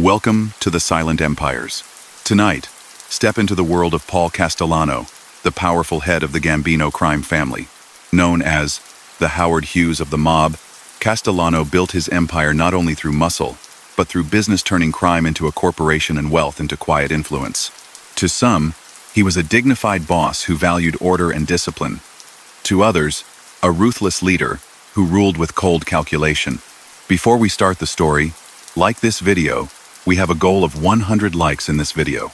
Welcome to the Silent Empires. Tonight, step into the world of Paul Castellano, the powerful head of the Gambino crime family. Known as the Howard Hughes of the mob, Castellano built his empire not only through muscle, but through business, turning crime into a corporation and wealth into quiet influence. To some, he was a dignified boss who valued order and discipline. To others, a ruthless leader who ruled with cold calculation. Before we start the story, like this video. We have a goal of 100 likes in this video.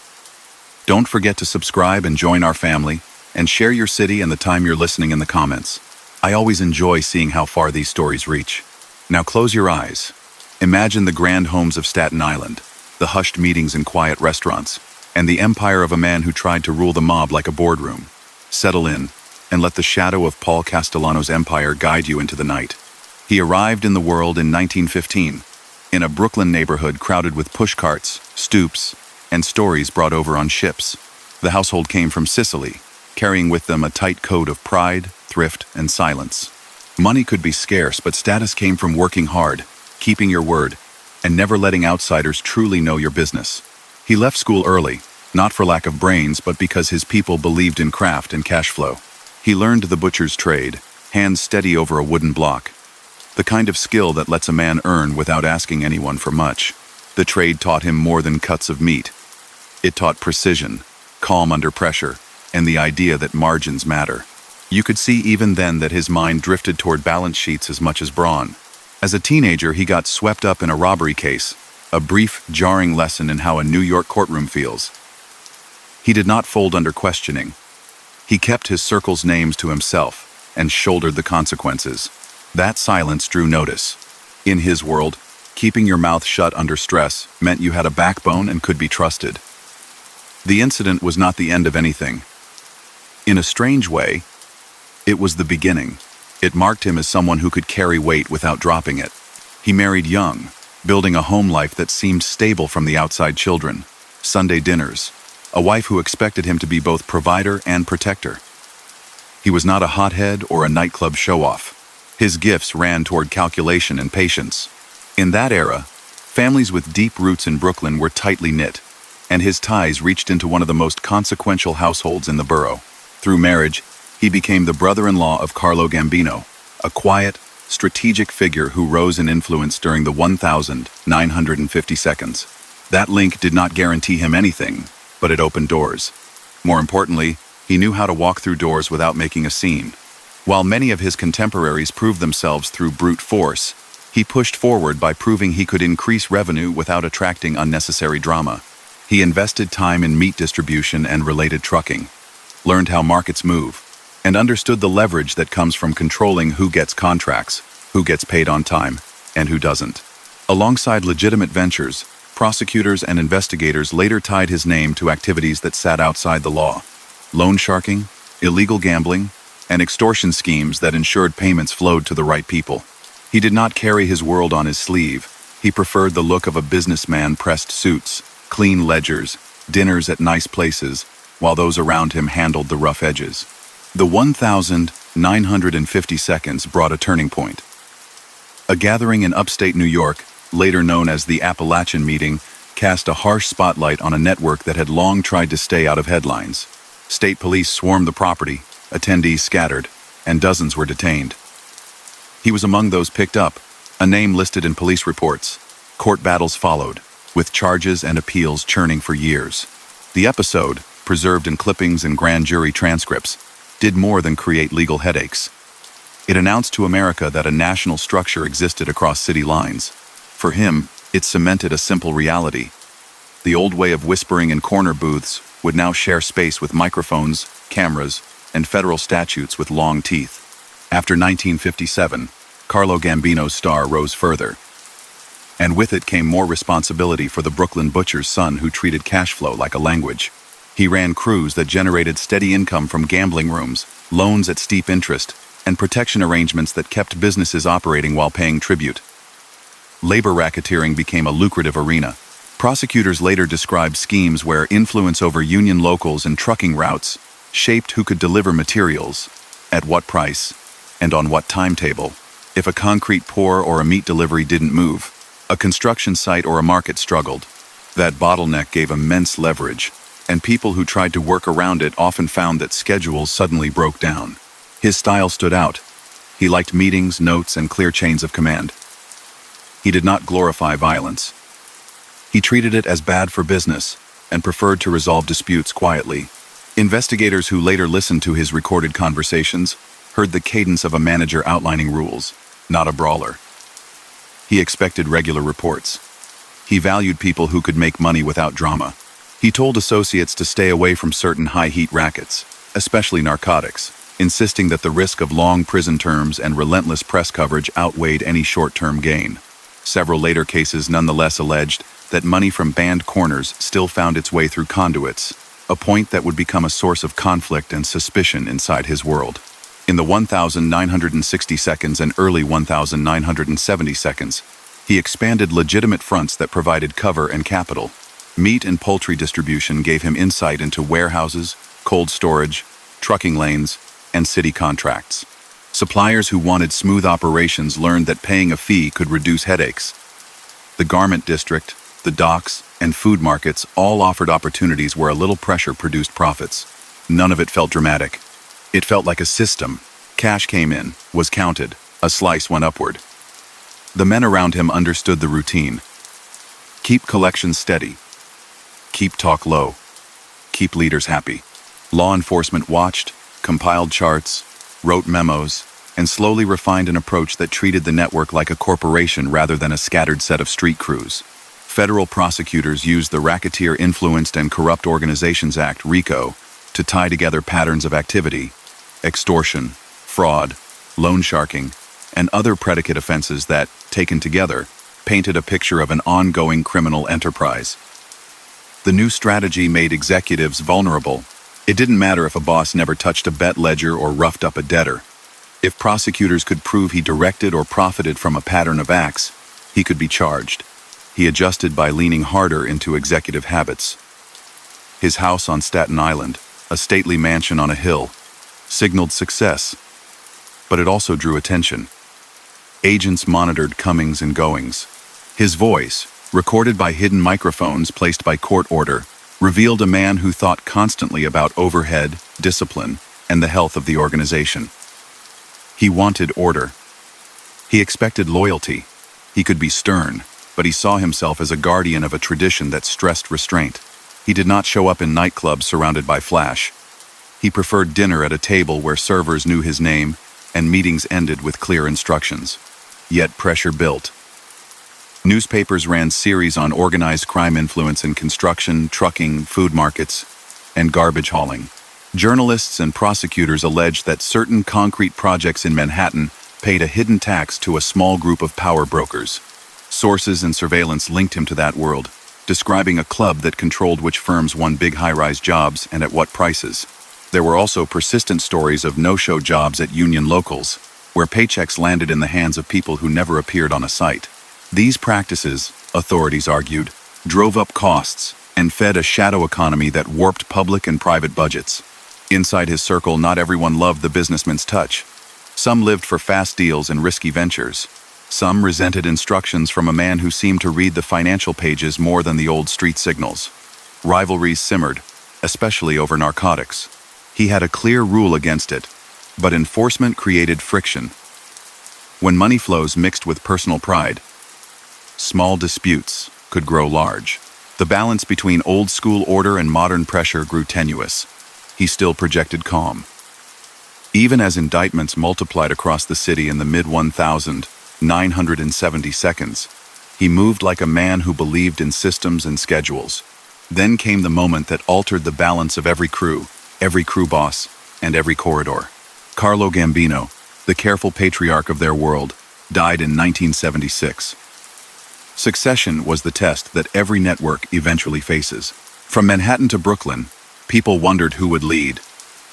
Don't forget to subscribe and join our family, and share your city and the time you're listening in the comments. I always enjoy seeing how far these stories reach. Now close your eyes. Imagine the grand homes of Staten Island, the hushed meetings in quiet restaurants, and the empire of a man who tried to rule the mob like a boardroom. Settle in, and let the shadow of Paul Castellano's empire guide you into the night. He arrived in the world in 1915, in a Brooklyn neighborhood crowded with pushcarts, stoops, and stories brought over on ships. The household came from Sicily, carrying with them a tight code of pride, thrift, and silence. Money could be scarce, but status came from working hard, keeping your word, and never letting outsiders truly know your business. He left school early, not for lack of brains, but because his people believed in craft and cash flow. He learned the butcher's trade, hands steady over a wooden block. The kind of skill that lets a man earn without asking anyone for much. The trade taught him more than cuts of meat. It taught precision, calm under pressure, and the idea that margins matter. You could see even then that his mind drifted toward balance sheets as much as brawn. As a teenager, he got swept up in a robbery case, a brief, jarring lesson in how a New York courtroom feels. He did not fold under questioning. He kept his circle's names to himself and shouldered the consequences. That silence drew notice. In his world, keeping your mouth shut under stress meant you had a backbone and could be trusted. The incident was not the end of anything. In a strange way, it was the beginning. It marked him as someone who could carry weight without dropping it. He married young, building a home life that seemed stable from the outside: children, Sunday dinners, a wife who expected him to be both provider and protector. He was not a hothead or a nightclub show-off. His gifts ran toward calculation and patience. In that era, families with deep roots in Brooklyn were tightly knit, and his ties reached into one of the most consequential households in the borough. Through marriage, he became the brother-in-law of Carlo Gambino, a quiet, strategic figure who rose in influence during the 1,950 seconds. That link did not guarantee him anything, but it opened doors. More importantly, he knew how to walk through doors without making a scene. While many of his contemporaries proved themselves through brute force, he pushed forward by proving he could increase revenue without attracting unnecessary drama. He invested time in meat distribution and related trucking, learned how markets move, and understood the leverage that comes from controlling who gets contracts, who gets paid on time, and who doesn't. Alongside legitimate ventures, prosecutors and investigators later tied his name to activities that sat outside the law: loan sharking, illegal gambling, and extortion schemes that ensured payments flowed to the right people. He did not carry his world on his sleeve. He preferred the look of a businessman: pressed suits, clean ledgers, dinners at nice places, while those around him handled the rough edges. The 1,950 seconds brought a turning point. A gathering in upstate New York, later known as the Appalachin meeting, cast a harsh spotlight on a network that had long tried to stay out of headlines. State police swarmed the property, attendees scattered, and dozens were detained. He was among those picked up, a name listed in police reports. Court battles followed, with charges and appeals churning for years. The episode, preserved in clippings and grand jury transcripts, did more than create legal headaches. It announced to America that a national structure existed across city lines. For him, it cemented a simple reality. The old way of whispering in corner booths would now share space with microphones, cameras, and federal statutes with long teeth. After 1957, Carlo Gambino's star rose further. And with it came more responsibility for the Brooklyn butcher's son who treated cash flow like a language. He ran crews that generated steady income from gambling rooms, loans at steep interest, and protection arrangements that kept businesses operating while paying tribute. Labor racketeering became a lucrative arena. Prosecutors later described schemes where influence over union locals and trucking routes shaped who could deliver materials, at what price, and on what timetable. If a concrete pour or a meat delivery didn't move, a construction site or a market struggled. That bottleneck gave immense leverage, and people who tried to work around it often found that schedules suddenly broke down. His style stood out. He liked meetings, notes, and clear chains of command. He did not glorify violence. He treated it as bad for business and preferred to resolve disputes quietly. Investigators who later listened to his recorded conversations heard the cadence of a manager outlining rules, not a brawler. He expected regular reports. He valued people who could make money without drama. He told associates to stay away from certain high-heat rackets, especially narcotics, insisting that the risk of long prison terms and relentless press coverage outweighed any short-term gain. Several later cases nonetheless alleged that money from banned corners still found its way through conduits, a point that would become a source of conflict and suspicion inside his world. In the 1960 seconds and early 1970 seconds, he expanded legitimate fronts that provided cover and capital. Meat and poultry distribution gave him insight into warehouses, cold storage, trucking lanes, and city contracts. Suppliers who wanted smooth operations learned that paying a fee could reduce headaches. The garment district, the docks, and food markets all offered opportunities where a little pressure produced profits. None of it felt dramatic. It felt like a system. Cash came in, was counted, a slice went upward. The men around him understood the routine. Keep collections steady. Keep talk low. Keep leaders happy. Law enforcement watched, compiled charts, wrote memos, and slowly refined an approach that treated the network like a corporation rather than a scattered set of street crews. Federal prosecutors used the Racketeer Influenced and Corrupt Organizations Act, Rico, to tie together patterns of activity, extortion, fraud, loan sharking, and other predicate offenses that, taken together, painted a picture of an ongoing criminal enterprise. The new strategy made executives vulnerable. It didn't matter if a boss never touched a bet ledger or roughed up a debtor. If prosecutors could prove he directed or profited from a pattern of acts, he could be charged. He adjusted by leaning harder into executive habits. His house on Staten Island, a stately mansion on a hill, signaled success, but it also drew attention. Agents monitored comings and goings. His voice, recorded by hidden microphones placed by court order, revealed a man who thought constantly about overhead, discipline, and the health of the organization. He wanted order. He expected loyalty. He could be stern, but he saw himself as a guardian of a tradition that stressed restraint. He did not show up in nightclubs surrounded by flash. He preferred dinner at a table where servers knew his name and meetings ended with clear instructions. Yet pressure built. Newspapers ran series on organized crime influence in construction, trucking, food markets, and garbage hauling. Journalists and prosecutors alleged that certain concrete projects in Manhattan paid a hidden tax to a small group of power brokers. Sources and surveillance linked him to that world, describing a club that controlled which firms won big high-rise jobs and at what prices. There were also persistent stories of no-show jobs at union locals, where paychecks landed in the hands of people who never appeared on a site. These practices, authorities argued, drove up costs and fed a shadow economy that warped public and private budgets. Inside his circle, not everyone loved the businessman's touch. Some lived for fast deals and risky ventures. Some resented instructions from a man who seemed to read the financial pages more than the old street signals. Rivalries simmered, especially over narcotics. He had a clear rule against it, but enforcement created friction. When money flows mixed with personal pride, small disputes could grow large. The balance between old-school order and modern pressure grew tenuous. He still projected calm. Even as indictments multiplied across the city in the mid-1970 seconds, he moved like a man who believed in systems and schedules. Then came the moment that altered the balance of every crew boss, and every corridor. Carlo Gambino, the careful patriarch of their world, died in 1976. Succession was the test that every network eventually faces. From Manhattan to Brooklyn, people wondered who would lead,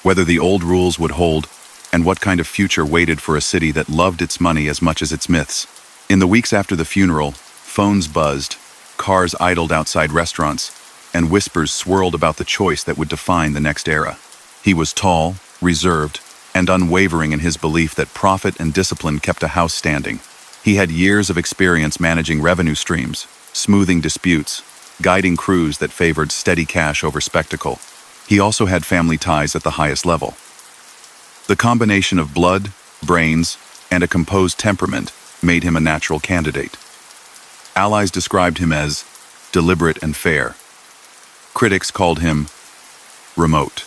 whether the old rules would hold, and what kind of future waited for a city that loved its money as much as its myths. In the weeks after the funeral, phones buzzed, cars idled outside restaurants, and whispers swirled about the choice that would define the next era. He was tall, reserved, and unwavering in his belief that profit and discipline kept a house standing. He had years of experience managing revenue streams, smoothing disputes, guiding crews that favored steady cash over spectacle. He also had family ties at the highest level. The combination of blood, brains, and a composed temperament made him a natural candidate. Allies described him as deliberate and fair. Critics called him remote.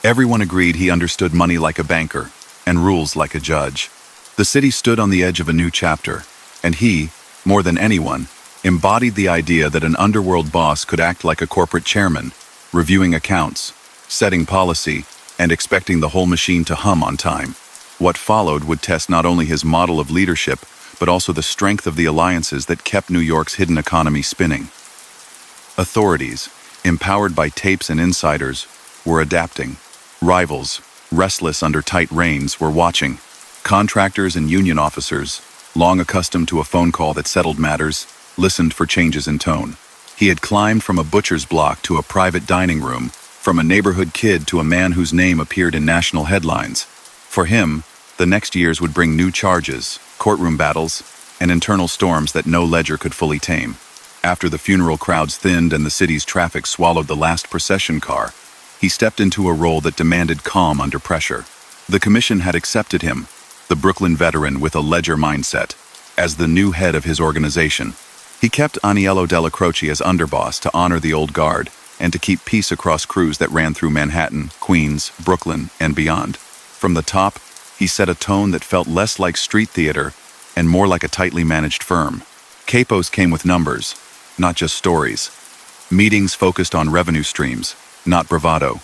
Everyone agreed he understood money like a banker and rules like a judge. The city stood on the edge of a new chapter, and he, more than anyone, embodied the idea that an underworld boss could act like a corporate chairman, reviewing accounts, setting policy, and expecting the whole machine to hum on time. What followed would test not only his model of leadership, but also the strength of the alliances that kept New York's hidden economy spinning. Authorities, empowered by tapes and insiders, were adapting. Rivals, restless under tight reins, were watching. Contractors and union officers, long accustomed to a phone call that settled matters, listened for changes in tone. He had climbed from a butcher's block to a private dining room, from a neighborhood kid to a man whose name appeared in national headlines. For him, the next years would bring new charges, courtroom battles, and internal storms that no ledger could fully tame. After the funeral crowds thinned and the city's traffic swallowed the last procession car, he stepped into a role that demanded calm under pressure. The commission had accepted him, the Brooklyn veteran with a ledger mindset, as the new head of his organization. He kept Aniello Della Croce as underboss to honor the old guard and to keep peace across crews that ran through Manhattan, Queens, Brooklyn, and beyond. From the top, he set a tone that felt less like street theater and more like a tightly managed firm. Capos came with numbers, not just stories. Meetings focused on revenue streams, not bravado.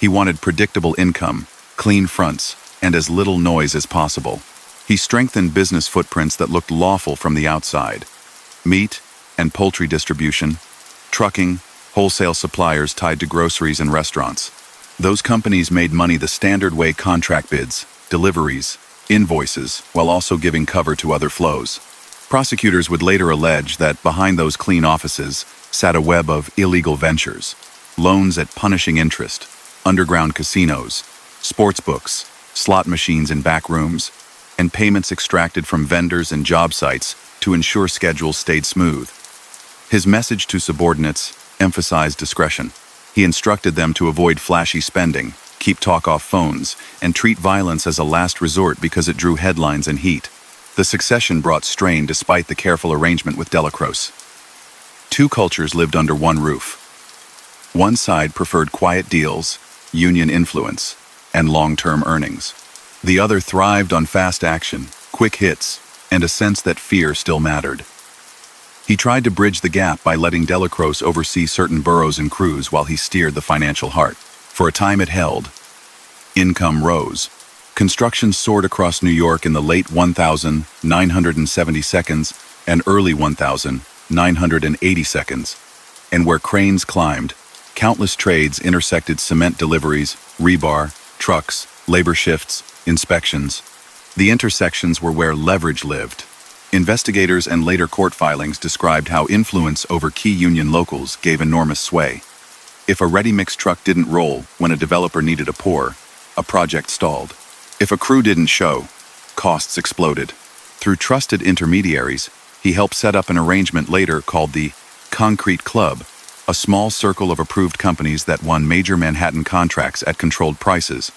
He wanted predictable income, clean fronts, and as little noise as possible. He strengthened business footprints that looked lawful from the outside. Meat and poultry distribution, trucking, wholesale suppliers tied to groceries and restaurants. Those companies made money the standard way: contract bids, deliveries, invoices, while also giving cover to other flows. Prosecutors would later allege that behind those clean offices sat a web of illegal ventures, loans at punishing interest, underground casinos, sports books, slot machines in back rooms, and payments extracted from vendors and job sites to ensure schedules stayed smooth. His message to subordinates emphasized discretion. He instructed them to avoid flashy spending, keep talk off phones, and treat violence as a last resort because it drew headlines and heat. The succession brought strain despite the careful arrangement with Della Croce. Two cultures lived under one roof. One side preferred quiet deals, union influence, and long-term earnings. The other thrived on fast action, quick hits, and a sense that fear still mattered. He tried to bridge the gap by letting Della Croce oversee certain boroughs and crews while he steered the financial heart. For a time it held. Income rose. Construction soared across New York in the late 1972 and early 1980s. And where cranes climbed, countless trades intersected: cement deliveries, rebar, trucks, labor shifts, inspections. The intersections were where leverage lived. Investigators and later court filings described how influence over key union locals gave enormous sway. If a ready-mix truck didn't roll when a developer needed a pour, a project stalled. If a crew didn't show, costs exploded. Through trusted intermediaries, he helped set up an arrangement later called the Concrete Club, a small circle of approved companies that won major Manhattan contracts at controlled prices.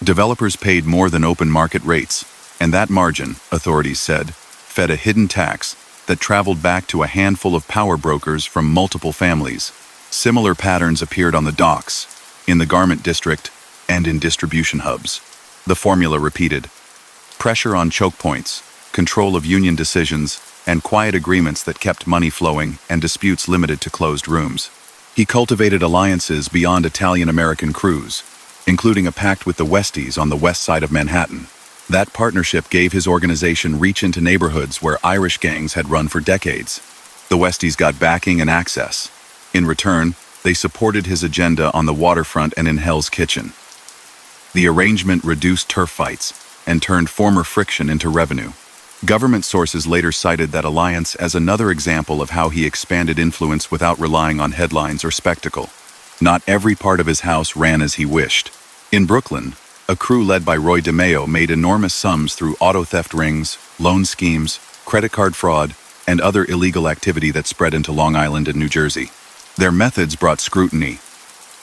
Developers paid more than open market rates, and that margin, authorities said, fed a hidden tax that traveled back to a handful of power brokers from multiple families. Similar patterns appeared on the docks, in the garment district, and in distribution hubs. The formula repeated: pressure on choke points, control of union decisions, and quiet agreements that kept money flowing and disputes limited to closed rooms. He cultivated alliances beyond Italian-American crews, including a pact with the Westies on the west side of Manhattan. That partnership gave his organization reach into neighborhoods where Irish gangs had run for decades. The Westies got backing and access. In return, they supported his agenda on the waterfront and in Hell's Kitchen. The arrangement reduced turf fights and turned former friction into revenue. Government sources later cited that alliance as another example of how he expanded influence without relying on headlines or spectacle. Not every part of his house ran as he wished. In Brooklyn, a crew led by Roy DeMeo made enormous sums through auto theft rings, loan schemes, credit card fraud, and other illegal activity that spread into Long Island and New Jersey. Their methods brought scrutiny.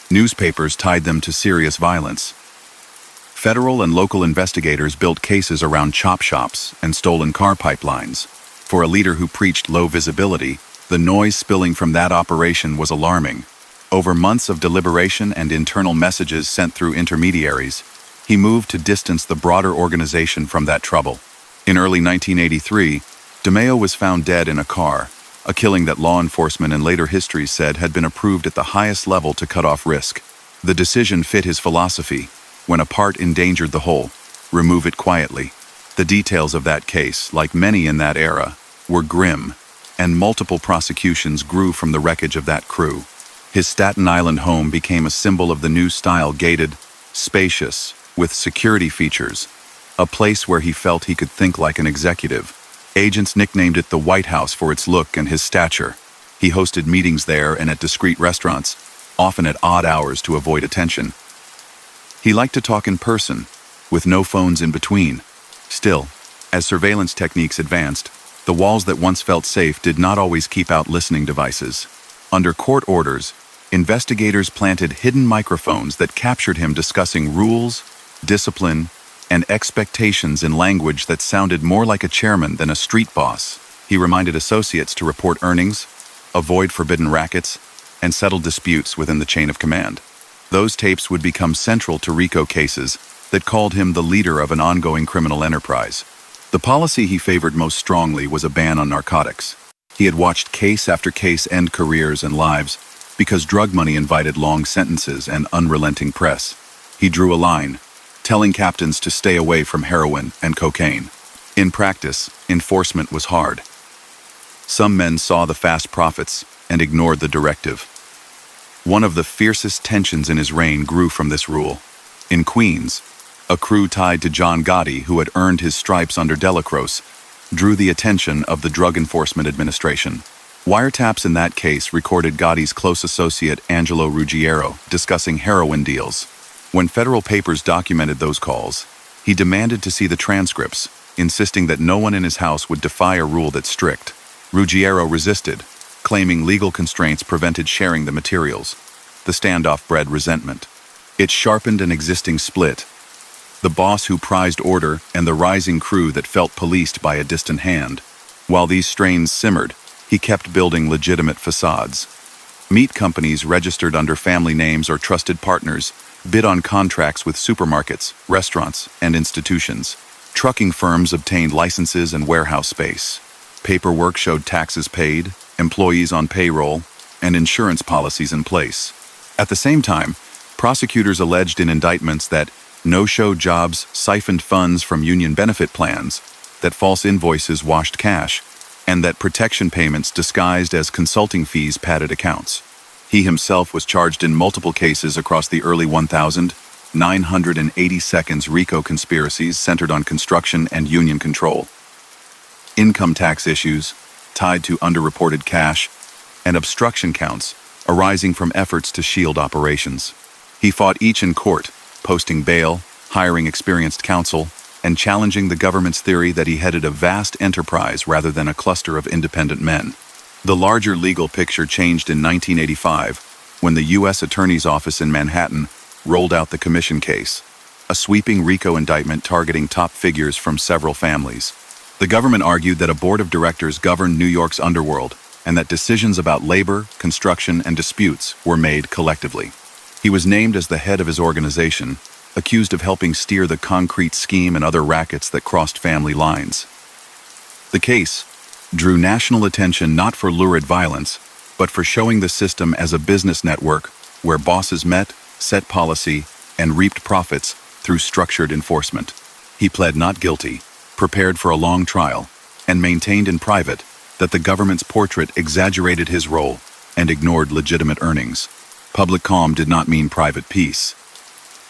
Newspapers tied them to serious violence. Federal and local investigators built cases around chop shops and stolen car pipelines. For a leader who preached low visibility, the noise spilling from that operation was alarming. Over months of deliberation and internal messages sent through intermediaries, he moved to distance the broader organization from that trouble. In early 1983, DeMeo was found dead in a car, a killing that law enforcement and later history said had been approved at the highest level to cut off risk. The decision fit his philosophy: when a part endangered the whole, remove it quietly. The details of that case, like many in that era, were grim, and multiple prosecutions grew from the wreckage of that crew. His Staten Island home became a symbol of the new style: gated, spacious, with security features, a place where he felt he could think like an executive. Agents nicknamed it the White House for its look and his stature. He hosted meetings there and at discreet restaurants, often at odd hours to avoid attention. He liked to talk in person, with no phones in between. Still, as surveillance techniques advanced, the walls that once felt safe did not always keep out listening devices. Under court orders, investigators planted hidden microphones that captured him discussing rules, discipline, and expectations in language that sounded more like a chairman than a street boss. He reminded associates to report earnings, avoid forbidden rackets, and settle disputes within the chain of command. Those tapes would become central to Rico cases that called him the leader of an ongoing criminal enterprise. The policy he favored most strongly was a ban on narcotics. He had watched case after case end careers and lives because drug money invited long sentences and unrelenting press. He drew a line, telling captains to stay away from heroin and cocaine. In practice, enforcement was hard. Some men saw the fast profits and ignored the directive. One of the fiercest tensions in his reign grew from this rule. In Queens, a crew tied to John Gotti, who had earned his stripes under Delacroix, drew the attention of the Drug Enforcement Administration. Wiretaps in that case recorded Gotti's close associate Angelo Ruggiero discussing heroin deals. When federal papers documented those calls, he demanded to see the transcripts, insisting that no one in his house would defy a rule that strict. Ruggiero resisted, claiming legal constraints prevented sharing the materials. The standoff bred resentment. It sharpened an existing split: the boss who prized order and the rising crew that felt policed by a distant hand. While these strains simmered, he kept building legitimate facades. Meat companies registered under family names or trusted partners bid on contracts with supermarkets, restaurants, and institutions. Trucking firms obtained licenses and warehouse space. Paperwork showed taxes paid, employees on payroll, and insurance policies in place. At the same time, prosecutors alleged in indictments that no-show jobs siphoned funds from union benefit plans, that false invoices washed cash, and that protection payments disguised as consulting fees padded accounts. He himself was charged in multiple cases across the early 1982 Rico conspiracies centered on construction and union control. Income tax issues, tied to underreported cash, and obstruction counts arising from efforts to shield operations. He fought each in court, posting bail, hiring experienced counsel, and challenging the government's theory that he headed a vast enterprise rather than a cluster of independent men. The larger legal picture changed in 1985 when the U.S. Attorney's Office in Manhattan rolled out the commission case, a sweeping Rico indictment targeting top figures from several families. The government argued that a board of directors governed New York's underworld and that decisions about labor, construction, and disputes were made collectively. He was named as the head of his organization, accused of helping steer the concrete scheme and other rackets that crossed family lines. The case drew national attention not for lurid violence, but for showing the system as a business network where bosses met, set policy, and reaped profits through structured enforcement. He pled not guilty, prepared for a long trial, and maintained in private that the government's portrait exaggerated his role and ignored legitimate earnings. Public calm did not mean private peace.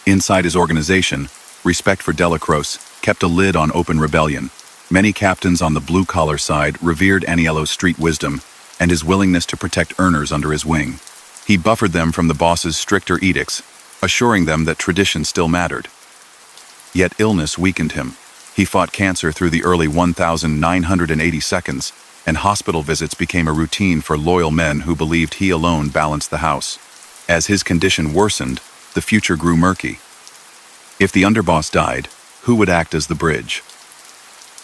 Inside his organization, respect for Delacroix kept a lid on open rebellion. Many captains on the blue-collar side revered Aniello's street wisdom and his willingness to protect earners under his wing. He buffered them from the boss's stricter edicts, assuring them that tradition still mattered. Yet illness weakened him. He fought cancer through the early 1982, and hospital visits became a routine for loyal men who believed he alone balanced the house. As his condition worsened, the future grew murky. If the underboss died, who would act as the bridge?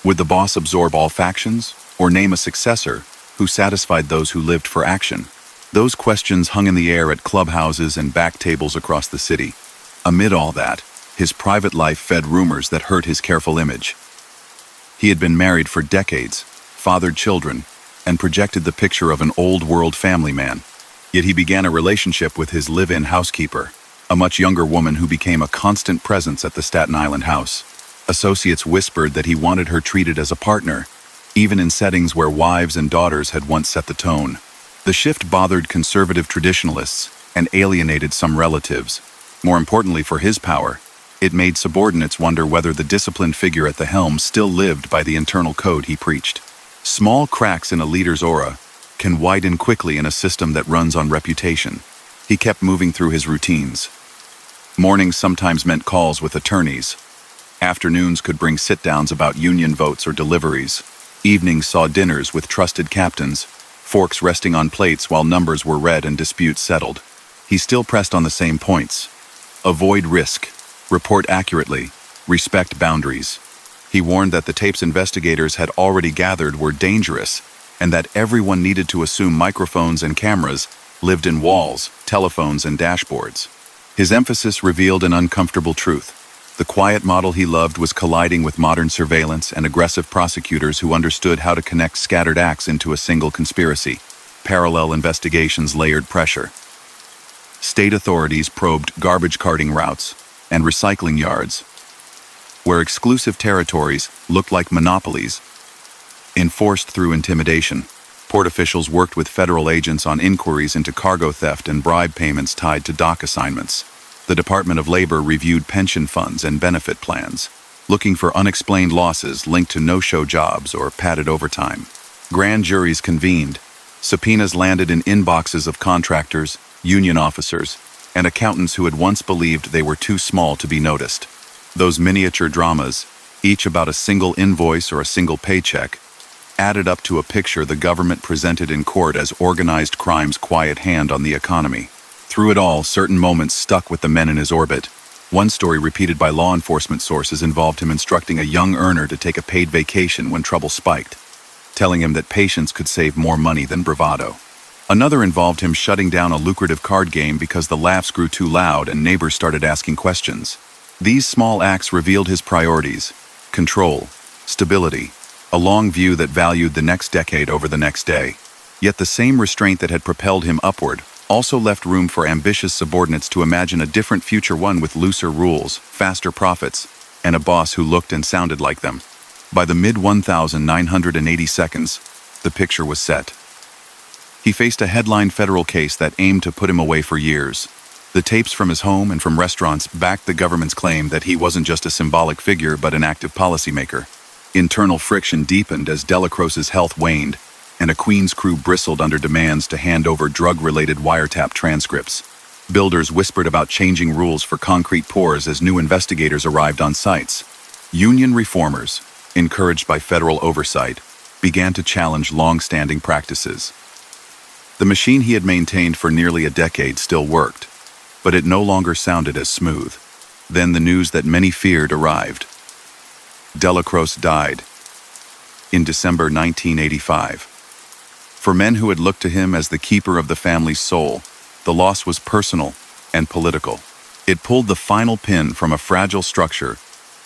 Would the boss absorb all factions, or name a successor who satisfied those who lived for action? Those questions hung in the air at clubhouses and back tables across the city. Amid all that, his private life fed rumors that hurt his careful image. He had been married for decades, fathered children, and projected the picture of an old-world family man. Yet he began a relationship with his live-in housekeeper, a much younger woman who became a constant presence at the Staten Island house. Associates whispered that he wanted her treated as a partner, even in settings where wives and daughters had once set the tone. The shift bothered conservative traditionalists and alienated some relatives. More importantly for his power, it made subordinates wonder whether the disciplined figure at the helm still lived by the internal code he preached. Small cracks in a leader's aura can widen quickly in a system that runs on reputation. He kept moving through his routines. Mornings sometimes meant calls with attorneys. Afternoons could bring sit-downs about union votes or deliveries. Evenings saw dinners with trusted captains, forks resting on plates while numbers were read and disputes settled. He still pressed on the same points. Avoid risk. Report accurately. Respect boundaries. He warned that the tapes investigators had already gathered were dangerous, and that everyone needed to assume microphones and cameras lived in walls, telephones, and dashboards. His emphasis revealed an uncomfortable truth. The quiet model he loved was colliding with modern surveillance and aggressive prosecutors who understood how to connect scattered acts into a single conspiracy. Parallel investigations layered pressure. State authorities probed garbage carting routes and recycling yards, where exclusive territories looked like monopolies, enforced through intimidation. Port officials worked with federal agents on inquiries into cargo theft and bribe payments tied to dock assignments. The Department of Labor reviewed pension funds and benefit plans, looking for unexplained losses linked to no-show jobs or padded overtime. Grand juries convened. Subpoenas landed in inboxes of contractors, union officers, and accountants who had once believed they were too small to be noticed. Those miniature dramas, each about a single invoice or a single paycheck, added up to a picture the government presented in court as organized crime's quiet hand on the economy. Through it all, certain moments stuck with the men in his orbit. One story repeated by law enforcement sources involved him instructing a young earner to take a paid vacation when trouble spiked, telling him that patience could save more money than bravado. Another involved him shutting down a lucrative card game because the laughs grew too loud and neighbors started asking questions. These small acts revealed his priorities: control, stability, a long view that valued the next decade over the next day. Yet the same restraint that had propelled him upward also left room for ambitious subordinates to imagine a different future, one with looser rules, faster profits, and a boss who looked and sounded like them. By the mid-1980 seconds, the picture was set. He faced a headline federal case that aimed to put him away for years. The tapes from his home and from restaurants backed the government's claim that he wasn't just a symbolic figure but an active policymaker. Internal friction deepened as Delacroix's health waned, and a Queen's crew bristled under demands to hand over drug-related wiretap transcripts. Builders whispered about changing rules for concrete pours as new investigators arrived on sites. Union reformers, encouraged by federal oversight, began to challenge long-standing practices. The machine he had maintained for nearly a decade still worked, but it no longer sounded as smooth. Then the news that many feared arrived. Delacroix died in December 1985. For men who had looked to him as the keeper of the family's soul, the loss was personal and political. It pulled the final pin from a fragile structure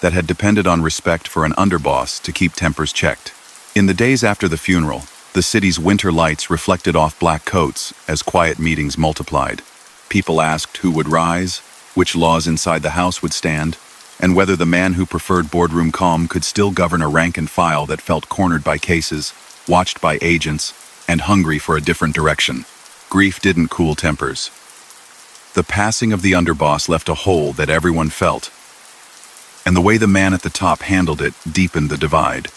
that had depended on respect for an underboss to keep tempers checked. In the days after the funeral, the city's winter lights reflected off black coats as quiet meetings multiplied. People asked who would rise, which laws inside the house would stand, and whether the man who preferred boardroom calm could still govern a rank and file that felt cornered by cases, watched by agents, and hungry for a different direction. Grief didn't cool tempers. The passing of the underboss left a hole that everyone felt, and the way the man at the top handled it deepened the divide.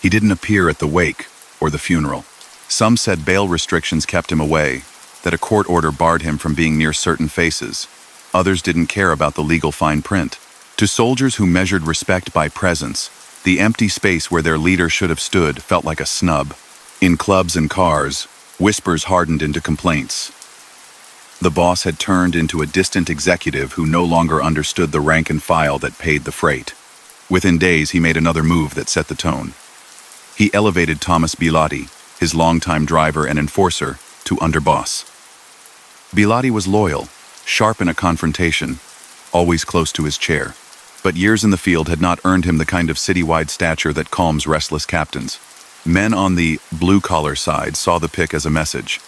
He didn't appear at the wake or the funeral. Some said bail restrictions kept him away, that a court order barred him from being near certain faces. Others didn't care about the legal fine print. To soldiers who measured respect by presence, the empty space where their leader should have stood felt like a snub. In clubs and cars, whispers hardened into complaints. The boss had turned into a distant executive who no longer understood the rank and file that paid the freight. Within days, he made another move that set the tone. He elevated Thomas Bilotti, his longtime driver and enforcer, to underboss. Bilotti was loyal, sharp in a confrontation, always close to his chair. But years in the field had not earned him the kind of citywide stature that calms restless captains. Men on the blue-collar side saw the pick as a message.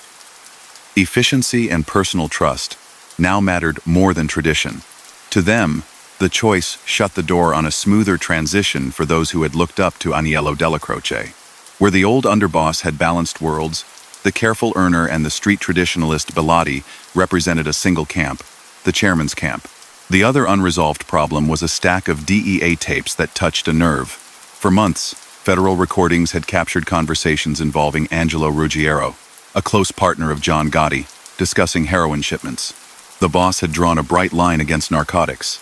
Efficiency and personal trust now mattered more than tradition. To them, the choice shut the door on a smoother transition for those who had looked up to Aniello Della Croce. Where the old underboss had balanced worlds, the careful earner and the street traditionalist Bilotti represented a single camp, the chairman's camp. The other unresolved problem was a stack of DEA tapes that touched a nerve. For months, federal recordings had captured conversations involving Angelo Ruggiero, a close partner of John Gotti, discussing heroin shipments. The boss had drawn a bright line against narcotics.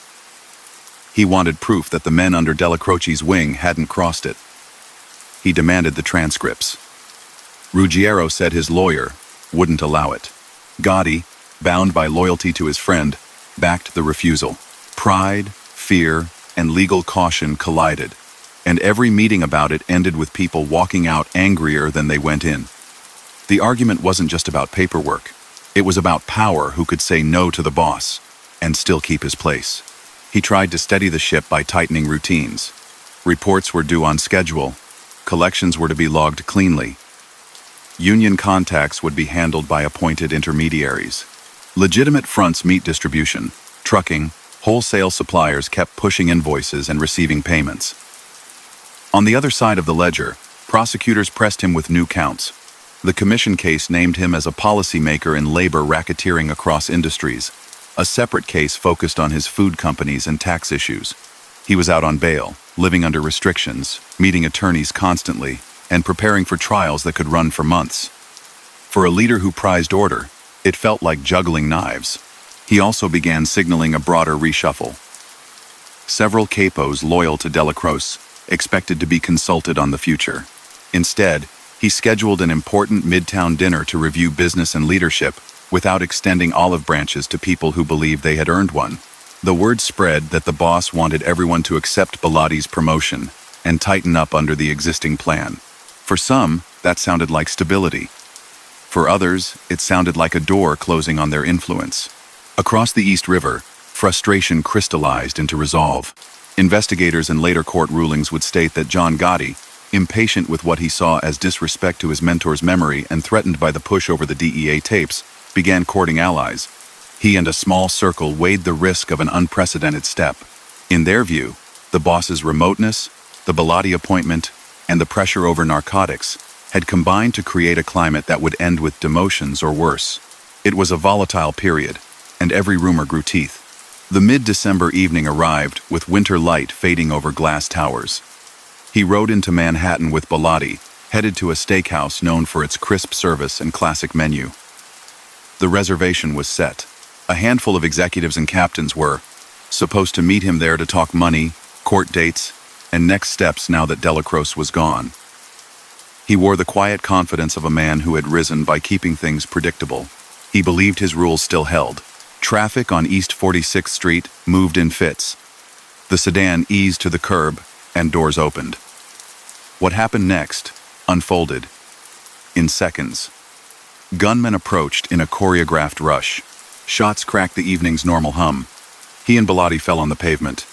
He wanted proof that the men under Della Croce's wing hadn't crossed it. He demanded the transcripts. Ruggiero said his lawyer wouldn't allow it. Gotti, bound by loyalty to his friend, backed the refusal. Pride, fear, and legal caution collided, and every meeting about it ended with people walking out angrier than they went in. The argument wasn't just about paperwork. It was about power who could say no to the boss and still keep his place. He tried to steady the ship by tightening routines. Reports were due on schedule. Collections were to be logged cleanly. Union contacts would be handled by appointed intermediaries. Legitimate fronts meat distribution, trucking, wholesale suppliers kept pushing invoices and receiving payments. On the other side of the ledger, prosecutors pressed him with new counts. The commission case named him as a policymaker in labor racketeering across industries. A separate case focused on his food companies and tax issues. He was out on bail, living under restrictions, meeting attorneys constantly, and preparing for trials that could run for months. For a leader who prized order, it felt like juggling knives. He also began signaling a broader reshuffle. Several capos loyal to Della Croce expected to be consulted on the future. Instead, he scheduled an important midtown dinner to review business and leadership without extending olive branches to people who believed they had earned one. The word spread that the boss wanted everyone to accept Bilotti's promotion and tighten up under the existing plan. For some, that sounded like stability. For others, it sounded like a door closing on their influence. Across the East River, frustration crystallized into resolve. Investigators and later court rulings would state that John Gotti, impatient with what he saw as disrespect to his mentor's memory and threatened by the push over the DEA tapes, began courting allies. He and a small circle weighed the risk of an unprecedented step. In their view, the boss's remoteness, the Bilotti appointment, and the pressure over narcotics had combined to create a climate that would end with demotions or worse. It was a volatile period, and every rumor grew teeth. The mid-December evening arrived, with winter light fading over glass towers. He rode into Manhattan with Bilotti, headed to a steakhouse known for its crisp service and classic menu. The reservation was set. A handful of executives and captains were supposed to meet him there to talk money, court dates, and next steps now that Della Croce was gone. He wore the quiet confidence of a man who had risen by keeping things predictable. He believed his rules still held. Traffic on East 46th Street moved in fits. The sedan eased to the curb, and doors opened. What happened next unfolded in seconds. Gunmen approached in a choreographed rush. Shots cracked the evening's normal hum. He and Bilotti fell on the pavement.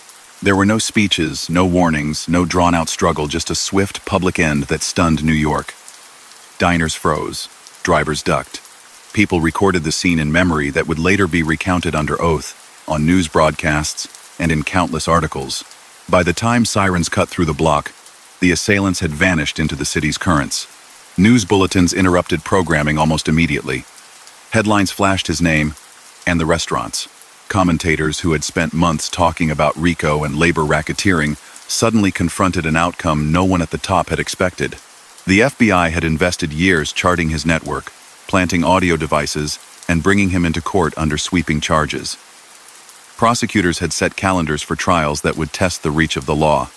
There were no speeches, no warnings, no drawn-out struggle, just a swift public end that stunned New York. Diners froze. Drivers ducked. People recorded the scene in memory that would later be recounted under oath, on news broadcasts, and in countless articles. By the time sirens cut through the block, the assailants had vanished into the city's currents. News bulletins interrupted programming almost immediately. Headlines flashed his name and the restaurants. Commentators who had spent months talking about Rico and labor racketeering suddenly confronted an outcome no one at the top had expected. The FBI had invested years charting his network, planting audio devices, and bringing him into court under sweeping charges. Prosecutors had set calendars for trials that would test the reach of the law.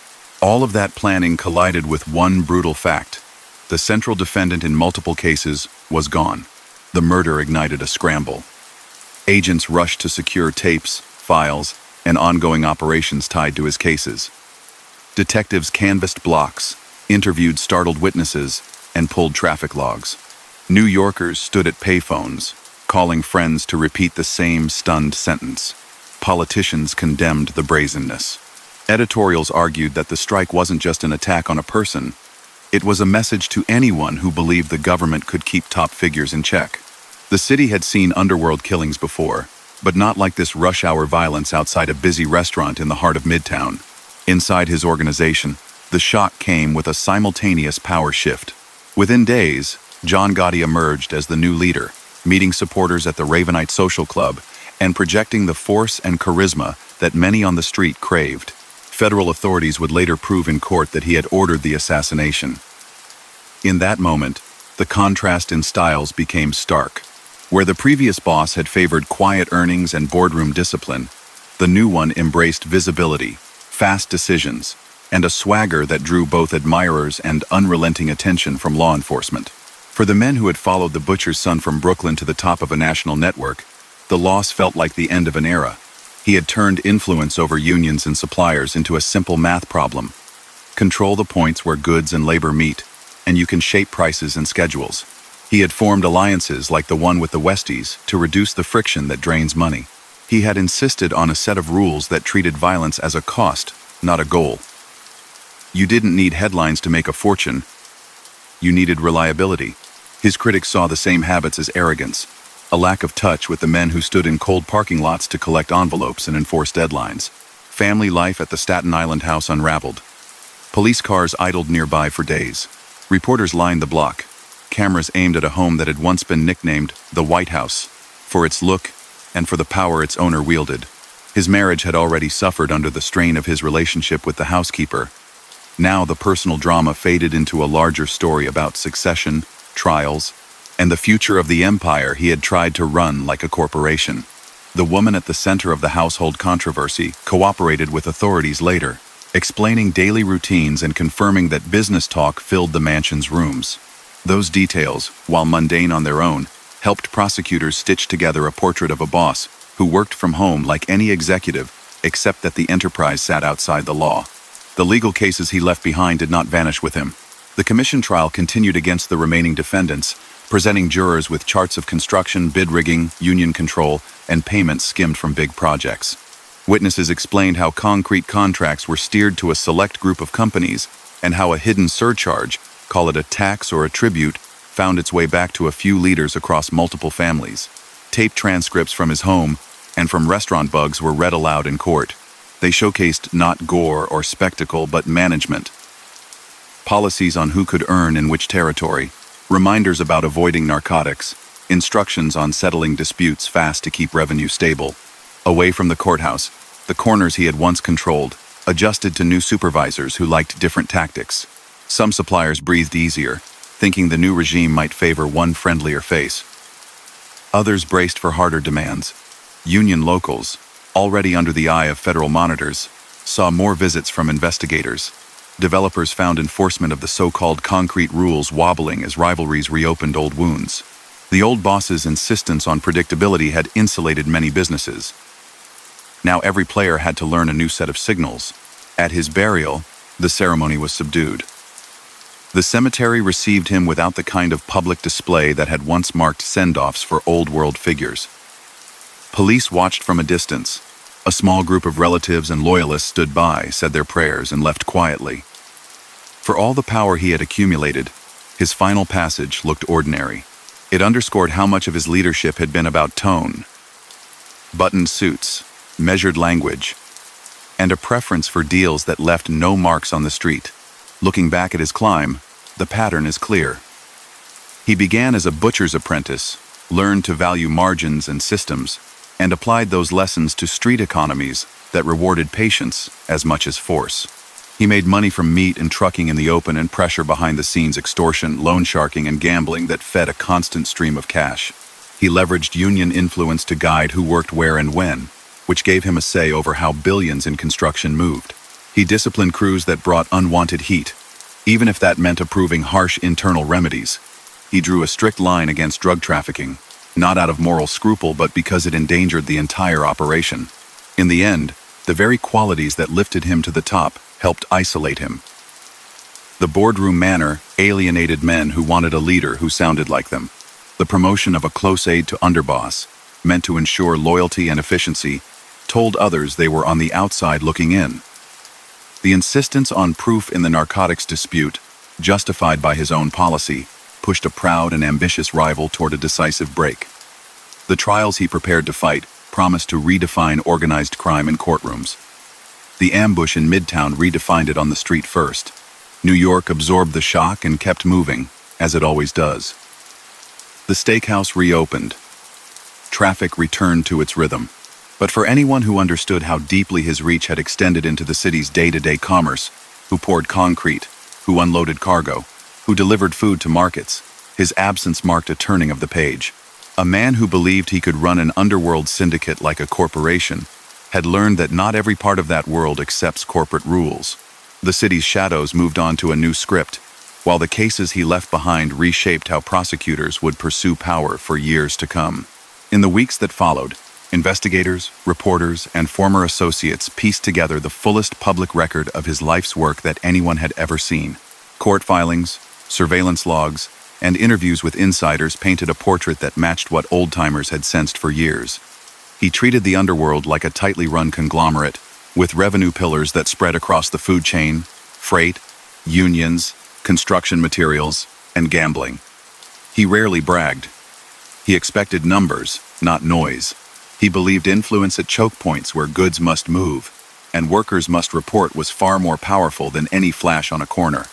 All of that planning collided with one brutal fact. The central defendant in multiple cases was gone. The murder ignited a scramble. Agents rushed to secure tapes, files, and ongoing operations tied to his cases. Detectives canvassed blocks, interviewed startled witnesses, and pulled traffic logs. New Yorkers stood at payphones, calling friends to repeat the same stunned sentence. Politicians condemned the brazenness. Editorials argued that the strike wasn't just an attack on a person. It was a message to anyone who believed the government could keep top figures in check. The city had seen underworld killings before, but not like this rush-hour violence outside a busy restaurant in the heart of midtown. Inside his organization, the shock came with a simultaneous power shift. Within days, John Gotti emerged as the new leader, meeting supporters at the Ravenite Social Club and projecting the force and charisma that many on the street craved. Federal authorities would later prove in court that he had ordered the assassination. In that moment, the contrast in styles became stark. Where the previous boss had favored quiet earnings and boardroom discipline, the new one embraced visibility, fast decisions, and a swagger that drew both admirers and unrelenting attention from law enforcement. For the men who had followed the butcher's son from Brooklyn to the top of a national network, the loss felt like the end of an era. He had turned influence over unions and suppliers into a simple math problem. Control the points where goods and labor meet, and you can shape prices and schedules. He had formed alliances like the one with the Westies to reduce the friction that drains money. He had insisted on a set of rules that treated violence as a cost, not a goal. You didn't need headlines to make a fortune. You needed reliability. His critics saw the same habits as arrogance, a lack of touch with the men who stood in cold parking lots to collect envelopes and enforce deadlines. Family life at the Staten Island house unraveled. Police cars idled nearby for days. Reporters lined the block. Cameras aimed at a home that had once been nicknamed the White House, for its look and for the power its owner wielded. His marriage had already suffered under the strain of his relationship with the housekeeper. Now the personal drama faded into a larger story about succession, trials, and the future of the empire he had tried to run like a corporation. The woman at the center of the household controversy cooperated with authorities later, explaining daily routines and confirming that business talk filled the mansion's rooms. Those details, while mundane on their own, helped prosecutors stitch together a portrait of a boss who worked from home like any executive, except that the enterprise sat outside the law. The legal cases he left behind did not vanish with him. The commission trial continued against the remaining defendants, presenting jurors with charts of construction, bid rigging, union control, and payments skimmed from big projects. Witnesses explained how concrete contracts were steered to a select group of companies and how a hidden surcharge, call it a tax or a tribute, found its way back to a few leaders across multiple families. Tape transcripts from his home and from restaurant bugs were read aloud in court. They showcased not gore or spectacle, but management. Policies on who could earn in which territory, reminders about avoiding narcotics, instructions on settling disputes fast to keep revenue stable. Away from the courthouse, the corners he had once controlled adjusted to new supervisors who liked different tactics. Some suppliers breathed easier, thinking the new regime might favor one friendlier face. Others braced for harder demands. Union locals, already under the eye of federal monitors, saw more visits from investigators. Developers found enforcement of the so-called concrete rules wobbling as rivalries reopened old wounds. The old boss's insistence on predictability had insulated many businesses. Now every player had to learn a new set of signals. At his burial, the ceremony was subdued. The cemetery received him without the kind of public display that had once marked send-offs for old-world figures. Police watched from a distance. A small group of relatives and loyalists stood by, said their prayers, and left quietly. For all the power he had accumulated, his final passage looked ordinary. It underscored how much of his leadership had been about tone, buttoned suits, measured language, and a preference for deals that left no marks on the street. Looking back at his climb, the pattern is clear. He began as a butcher's apprentice, learned to value margins and systems, and applied those lessons to street economies that rewarded patience as much as force. He made money from meat and trucking in the open and pressure behind the scenes extortion, loan sharking, and gambling that fed a constant stream of cash. He leveraged union influence to guide who worked where and when, which gave him a say over how billions in construction moved. He disciplined crews that brought unwanted heat, even if that meant approving harsh internal remedies. He drew a strict line against drug trafficking, not out of moral scruple but because it endangered the entire operation. In the end, the very qualities that lifted him to the top helped isolate him. The boardroom manner alienated men who wanted a leader who sounded like them. The promotion of a close aide to underboss, meant to ensure loyalty and efficiency, told others they were on the outside looking in. The insistence on proof in the narcotics dispute, justified by his own policy, pushed a proud and ambitious rival toward a decisive break. The trials he prepared to fight promised to redefine organized crime in courtrooms. The ambush in Midtown redefined it on the street first. New York absorbed the shock and kept moving, as it always does. The steakhouse reopened. Traffic returned to its rhythm. But for anyone who understood how deeply his reach had extended into the city's day-to-day commerce, who poured concrete, who unloaded cargo, who delivered food to markets, his absence marked a turning of the page. A man who believed he could run an underworld syndicate like a corporation had learned that not every part of that world accepts corporate rules. The city's shadows moved on to a new script, while the cases he left behind reshaped how prosecutors would pursue power for years to come. In the weeks that followed, investigators, reporters, and former associates pieced together the fullest public record of his life's work that anyone had ever seen. Court filings, surveillance logs, and interviews with insiders painted a portrait that matched what old-timers had sensed for years. He treated the underworld like a tightly run conglomerate, with revenue pillars that spread across the food chain, freight, unions, construction materials, and gambling. He rarely bragged. He expected numbers, not noise. He believed influence at choke points where goods must move, and workers must report was far more powerful than any flash on a corner.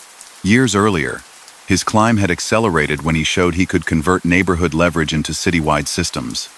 Years earlier, his climb had accelerated when he showed he could convert neighborhood leverage into citywide systems.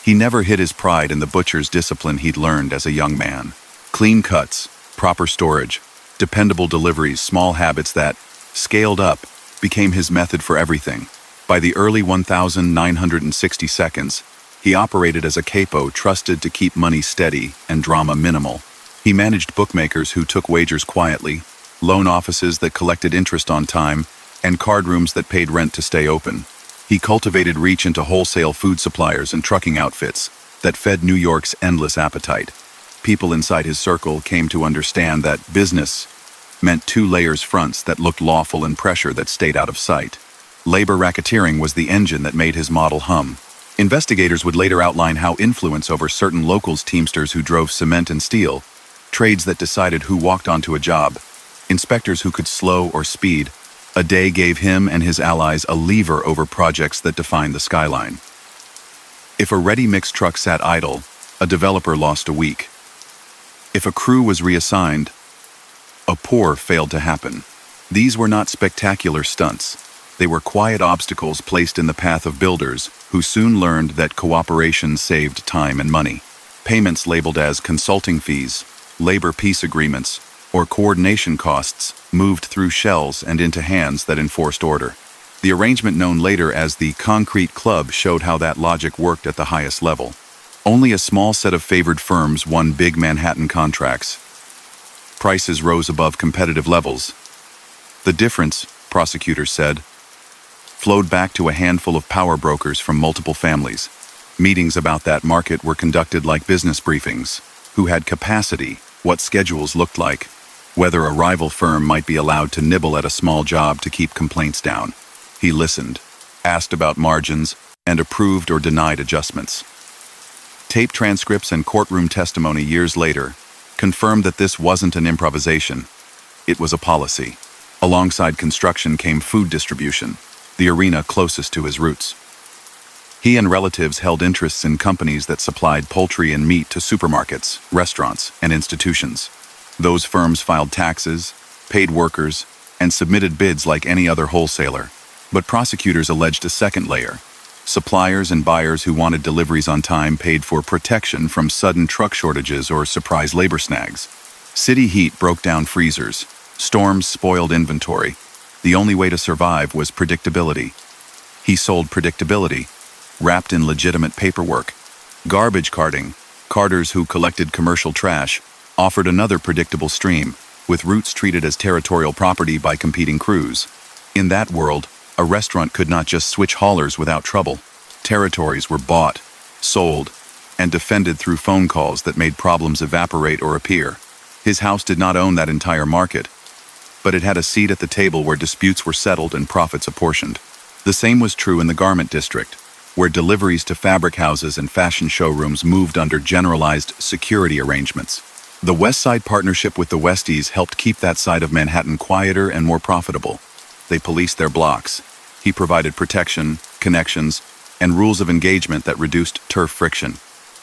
He never hid his pride in the butcher's discipline he'd learned as a young man. Clean cuts, proper storage, dependable deliveries, small habits that, scaled up, became his method for everything. By the early 1960 seconds, he operated as a capo trusted to keep money steady and drama minimal. He managed bookmakers who took wagers quietly, loan offices that collected interest on time, and card rooms that paid rent to stay open. He cultivated reach into wholesale food suppliers and trucking outfits that fed New York's endless appetite. People inside his circle came to understand that business meant two layers fronts that looked lawful and pressure that stayed out of sight. Labor racketeering was the engine that made his model hum. Investigators would later outline how influence over certain locals, teamsters who drove cement and steel, trades that decided who walked onto a job, inspectors who could slow or speed, a day gave him and his allies a lever over projects that defined the skyline. If a ready-mix truck sat idle, a developer lost a week. If a crew was reassigned, a pour failed to happen. These were not spectacular stunts. They were quiet obstacles placed in the path of builders who soon learned that cooperation saved time and money. Payments labeled as consulting fees, labor peace agreements, or coordination costs moved through shells and into hands that enforced order. The arrangement known later as the Concrete Club showed how that logic worked at the highest level. Only a small set of favored firms won big Manhattan contracts. Prices rose above competitive levels. The difference, prosecutors said, flowed back to a handful of power brokers from multiple families. Meetings about that market were conducted like business briefings. Who had capacity, what schedules looked like, whether a rival firm might be allowed to nibble at a small job to keep complaints down. He listened, asked about margins, and approved or denied adjustments. Tape transcripts and courtroom testimony years later confirmed that this wasn't an improvisation. It was a policy. Alongside construction came food distribution, the arena closest to his roots. He and relatives held interests in companies that supplied poultry and meat to supermarkets, restaurants, and institutions. Those firms filed taxes, paid workers, and submitted bids like any other wholesaler. But prosecutors alleged a second layer. Suppliers and buyers who wanted deliveries on time paid for protection from sudden truck shortages or surprise labor snags. City heat broke down freezers. Storms spoiled inventory. The only way to survive was predictability. He sold predictability, wrapped in legitimate paperwork. Garbage carting, carters who collected commercial trash, offered another predictable stream. with routes treated as territorial property by competing crews. In that world, a restaurant could not just switch haulers without trouble. Territories were bought, sold, and defended through phone calls that made problems evaporate or appear. His house did not own that entire market, but it had a seat at the table where disputes were settled and profits apportioned. The same was true in the garment district, where deliveries to fabric houses and fashion showrooms moved under generalized security arrangements. The West Side partnership with the Westies helped keep that side of Manhattan quieter and more profitable. They policed their blocks. He provided protection, connections, and rules of engagement that reduced turf friction.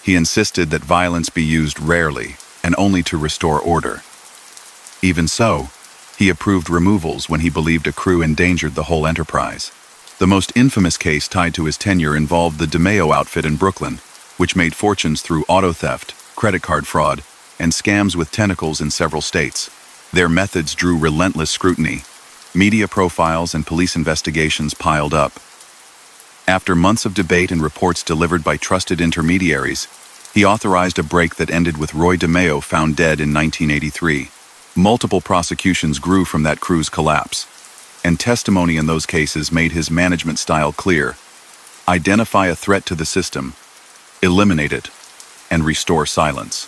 He insisted that violence be used rarely and only to restore order. Even so, he approved removals when he believed a crew endangered the whole enterprise. The most infamous case tied to his tenure involved the DeMeo outfit in Brooklyn, which made fortunes through auto theft, credit card fraud, and scams with tentacles in several states. Their methods drew relentless scrutiny. Media profiles and police investigations piled up. After months of debate and reports delivered by trusted intermediaries, he authorized a break that ended with Roy DeMeo found dead in 1983. Multiple prosecutions grew from that crew's collapse, and testimony in those cases made his management style clear. Identify a threat to the system, eliminate it, and restore silence.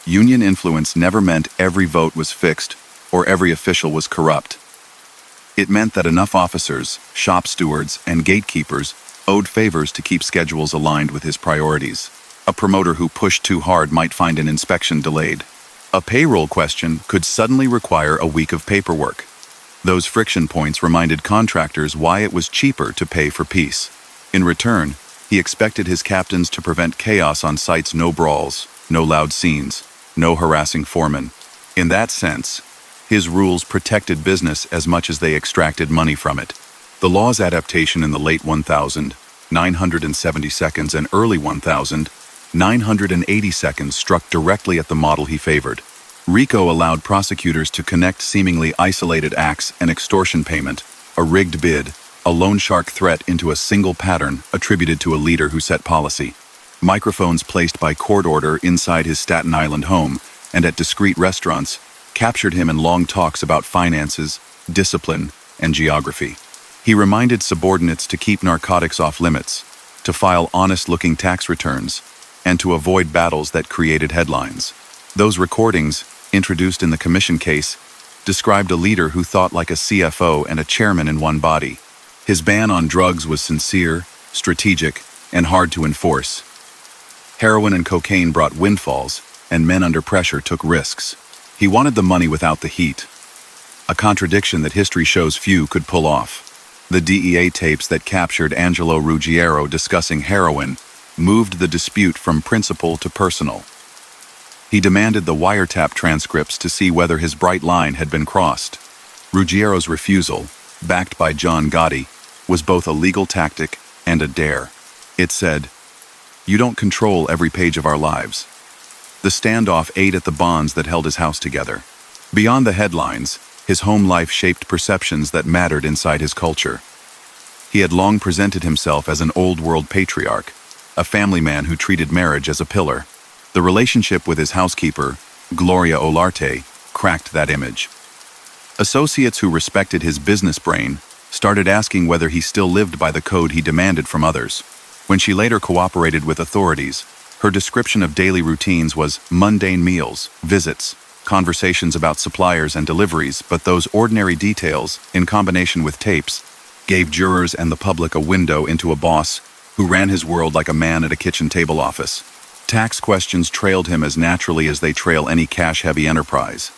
Union influence never meant every vote was fixed or every official was corrupt. It meant that enough officers, shop stewards, and gatekeepers owed favors to keep schedules aligned with his priorities. A promoter who pushed too hard might find an inspection delayed. A payroll question could suddenly require a week of paperwork. Those friction points reminded contractors why it was cheaper to pay for peace. In return, he expected his captains to prevent chaos on sites: no brawls, no loud scenes, no harassing foremen. In that sense, his rules protected business as much as they extracted money from it. The law's adaptation in the late 1972 and early 1980 struck directly at the model he favored. Rico allowed prosecutors to connect seemingly isolated acts and extortion payment, a rigged bid, a loan shark threat into a single pattern attributed to a leader who set policy. Microphones placed by court order inside his Staten Island home and at discreet restaurants captured him in long talks about finances, discipline, and geography. He reminded subordinates to keep narcotics off limits, to file honest-looking tax returns, and to avoid battles that created headlines. Those recordings, introduced in the commission case, described a leader who thought like a CFO and a chairman in one body. His ban on drugs was sincere, strategic, and hard to enforce. Heroin and cocaine brought windfalls, and men under pressure took risks. He wanted the money without the heat, a contradiction that history shows few could pull off. The DEA tapes that captured Angelo Ruggiero discussing heroin moved the dispute from principle to personal. He demanded the wiretap transcripts to see whether his bright line had been crossed. Ruggiero's refusal, backed by John Gotti, was both a legal tactic and a dare. It said, "You don't control every page of our lives." The standoff ate at the bonds that held his house together. Beyond the headlines, his home life shaped perceptions that mattered inside his culture. He had long presented himself as an old-world patriarch, a family man who treated marriage as a pillar. The relationship with his housekeeper, Gloria Olarte, cracked that image. Associates who respected his business brain started asking whether he still lived by the code he demanded from others. When she later cooperated with authorities, her description of daily routines was mundane meals, visits, conversations about suppliers and deliveries, but those ordinary details, in combination with tapes, gave jurors and the public a window into a boss who ran his world like a man at a kitchen table office. Tax questions trailed him as naturally as they trail any cash-heavy enterprise.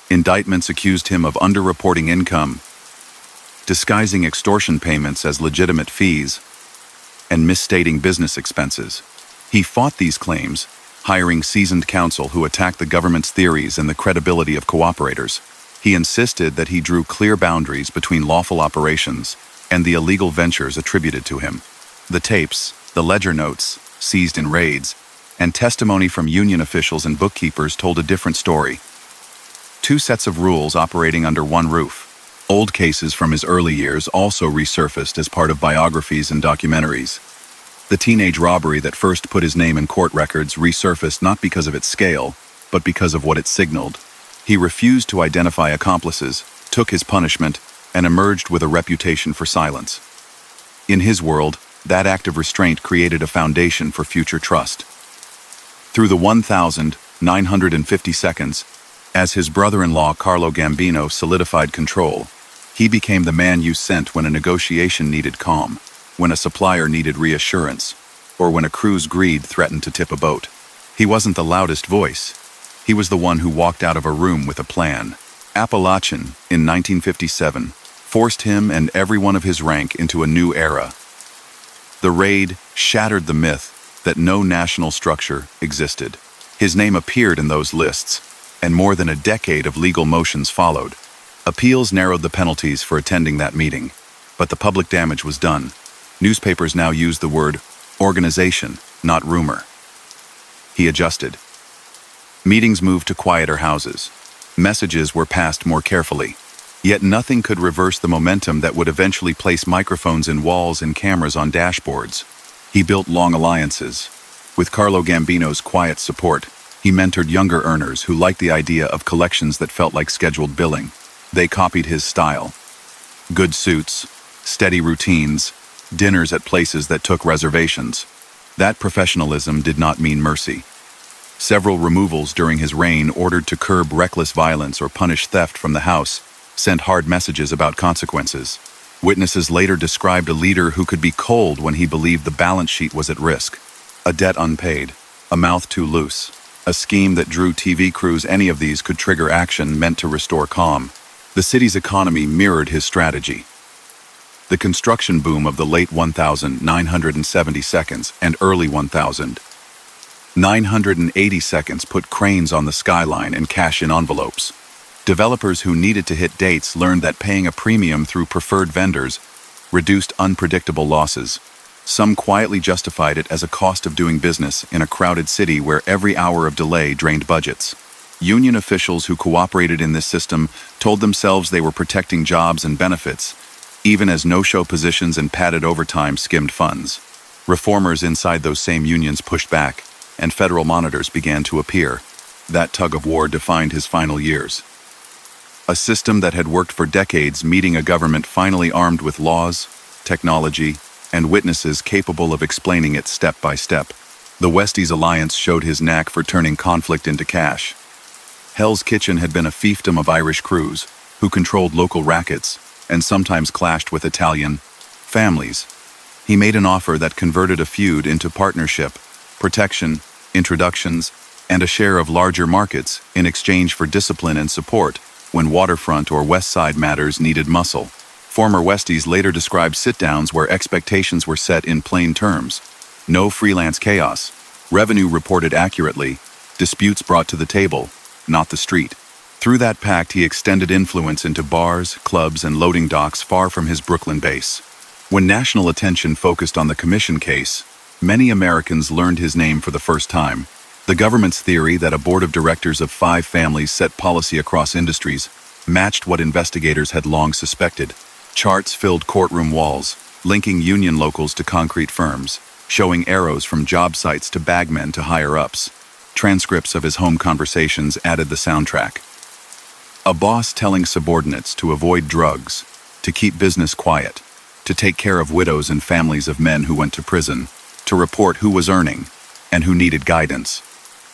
Indictments accused him of underreporting income, disguising extortion payments as legitimate fees, and misstating business expenses. He fought these claims, hiring seasoned counsel who attacked the government's theories and the credibility of cooperators. He insisted that he drew clear boundaries between lawful operations and the illegal ventures attributed to him. The tapes, the ledger notes, seized in raids, and testimony from union officials and bookkeepers told a different story. Two sets of rules operating under one roof. Old cases from his early years also resurfaced as part of biographies and documentaries. The teenage robbery that first put his name in court records resurfaced not because of its scale, but because of what it signaled. He refused to identify accomplices, took his punishment, and emerged with a reputation for silence. In his world, that act of restraint created a foundation for future trust. Through the 1,950 seconds, as his brother-in-law Carlo Gambino solidified control, he became the man you sent when a negotiation needed calm, when a supplier needed reassurance, or when a crew's greed threatened to tip a boat. He wasn't the loudest voice. He was the one who walked out of a room with a plan. Appalachin, in 1957, forced him and everyone of his rank into a new era. The raid shattered the myth that no national structure existed. His name appeared in those lists, and more than a decade of legal motions followed. Appeals narrowed the penalties for attending that meeting, but the public damage was done. Newspapers now use the word organization, not rumor. He adjusted. Meetings moved to quieter houses. Messages were passed more carefully. Yet nothing could reverse the momentum that would eventually place microphones in walls and cameras on dashboards. He built long alliances. With Carlo Gambino's quiet support, he mentored younger earners who liked the idea of collections that felt like scheduled billing. They copied his style. Good suits, steady routines, dinners at places that took reservations. That professionalism did not mean mercy. Several removals during his reign ordered to curb reckless violence or punish theft from the house sent hard messages about consequences. Witnesses later described a leader who could be cold when he believed the balance sheet was at risk. A debt unpaid, a mouth too loose, a scheme that drew TV crews. Any of these could trigger action meant to restore calm. The city's economy mirrored his strategy. The construction boom of the late 1970 seconds and early 1980 seconds put cranes on the skyline and cash-in envelopes. Developers who needed to hit dates learned that paying a premium through preferred vendors reduced unpredictable losses. Some quietly justified it as a cost of doing business in a crowded city where every hour of delay drained budgets. Union officials who cooperated in this system told themselves they were protecting jobs and benefits, even as no-show positions and padded overtime skimmed funds. Reformers inside those same unions pushed back, and federal monitors began to appear. That tug-of-war defined his final years. A system that had worked for decades, meeting a government finally armed with laws, technology, and witnesses capable of explaining it step by step. The Westies alliance showed his knack for turning conflict into cash. Hell's Kitchen had been a fiefdom of Irish crews, who controlled local rackets, and sometimes clashed with Italian families. He made an offer that converted a feud into partnership, protection, introductions, and a share of larger markets in exchange for discipline and support when waterfront or West Side matters needed muscle. Former Westies later described sit-downs where expectations were set in plain terms. No freelance chaos. Revenue reported accurately. Disputes brought to the table, not the street. Through that pact, he extended influence into bars, clubs, and loading docks far from his Brooklyn base. When national attention focused on the commission case, many Americans learned his name for the first time. The government's theory that a board of directors of 5 families set policy across industries matched what investigators had long suspected. Charts filled courtroom walls, linking union locals to concrete firms, showing arrows from job sites to bagmen to higher-ups. Transcripts of his home conversations added the soundtrack. A boss telling subordinates to avoid drugs, to keep business quiet, to take care of widows and families of men who went to prison, to report who was earning and who needed guidance.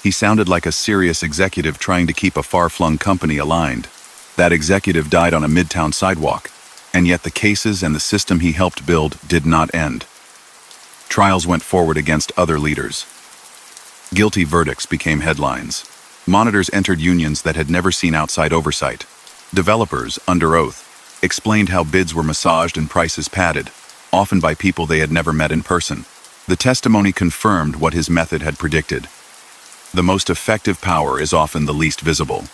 He sounded like a serious executive trying to keep a far-flung company aligned. That executive died on a midtown sidewalk, and yet the cases and the system he helped build did not end. Trials went forward against other leaders. Guilty verdicts became headlines. Monitors entered unions that had never seen outside oversight. Developers, under oath, explained how bids were massaged and prices padded, often by people they had never met in person. The testimony confirmed what his method had predicted. The most effective power is often the least visible.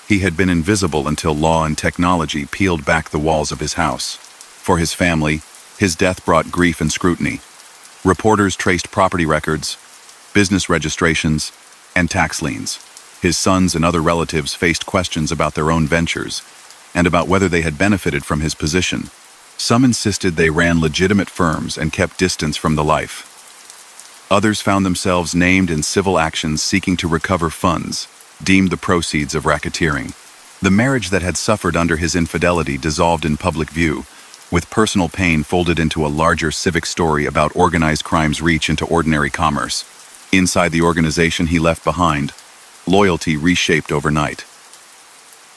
He had been invisible until law and technology peeled back the walls of his house. For his family, his death brought grief and scrutiny. Reporters traced property records, business registrations, and tax liens. His sons and other relatives faced questions about their own ventures and about whether they had benefited from his position. Some insisted they ran legitimate firms and kept distance from the life. Others found themselves named in civil actions seeking to recover funds, deemed the proceeds of racketeering. The marriage that had suffered under his infidelity dissolved in public view, with personal pain folded into a larger civic story about organized crime's reach into ordinary commerce. Inside the organization he left behind, loyalty reshaped overnight.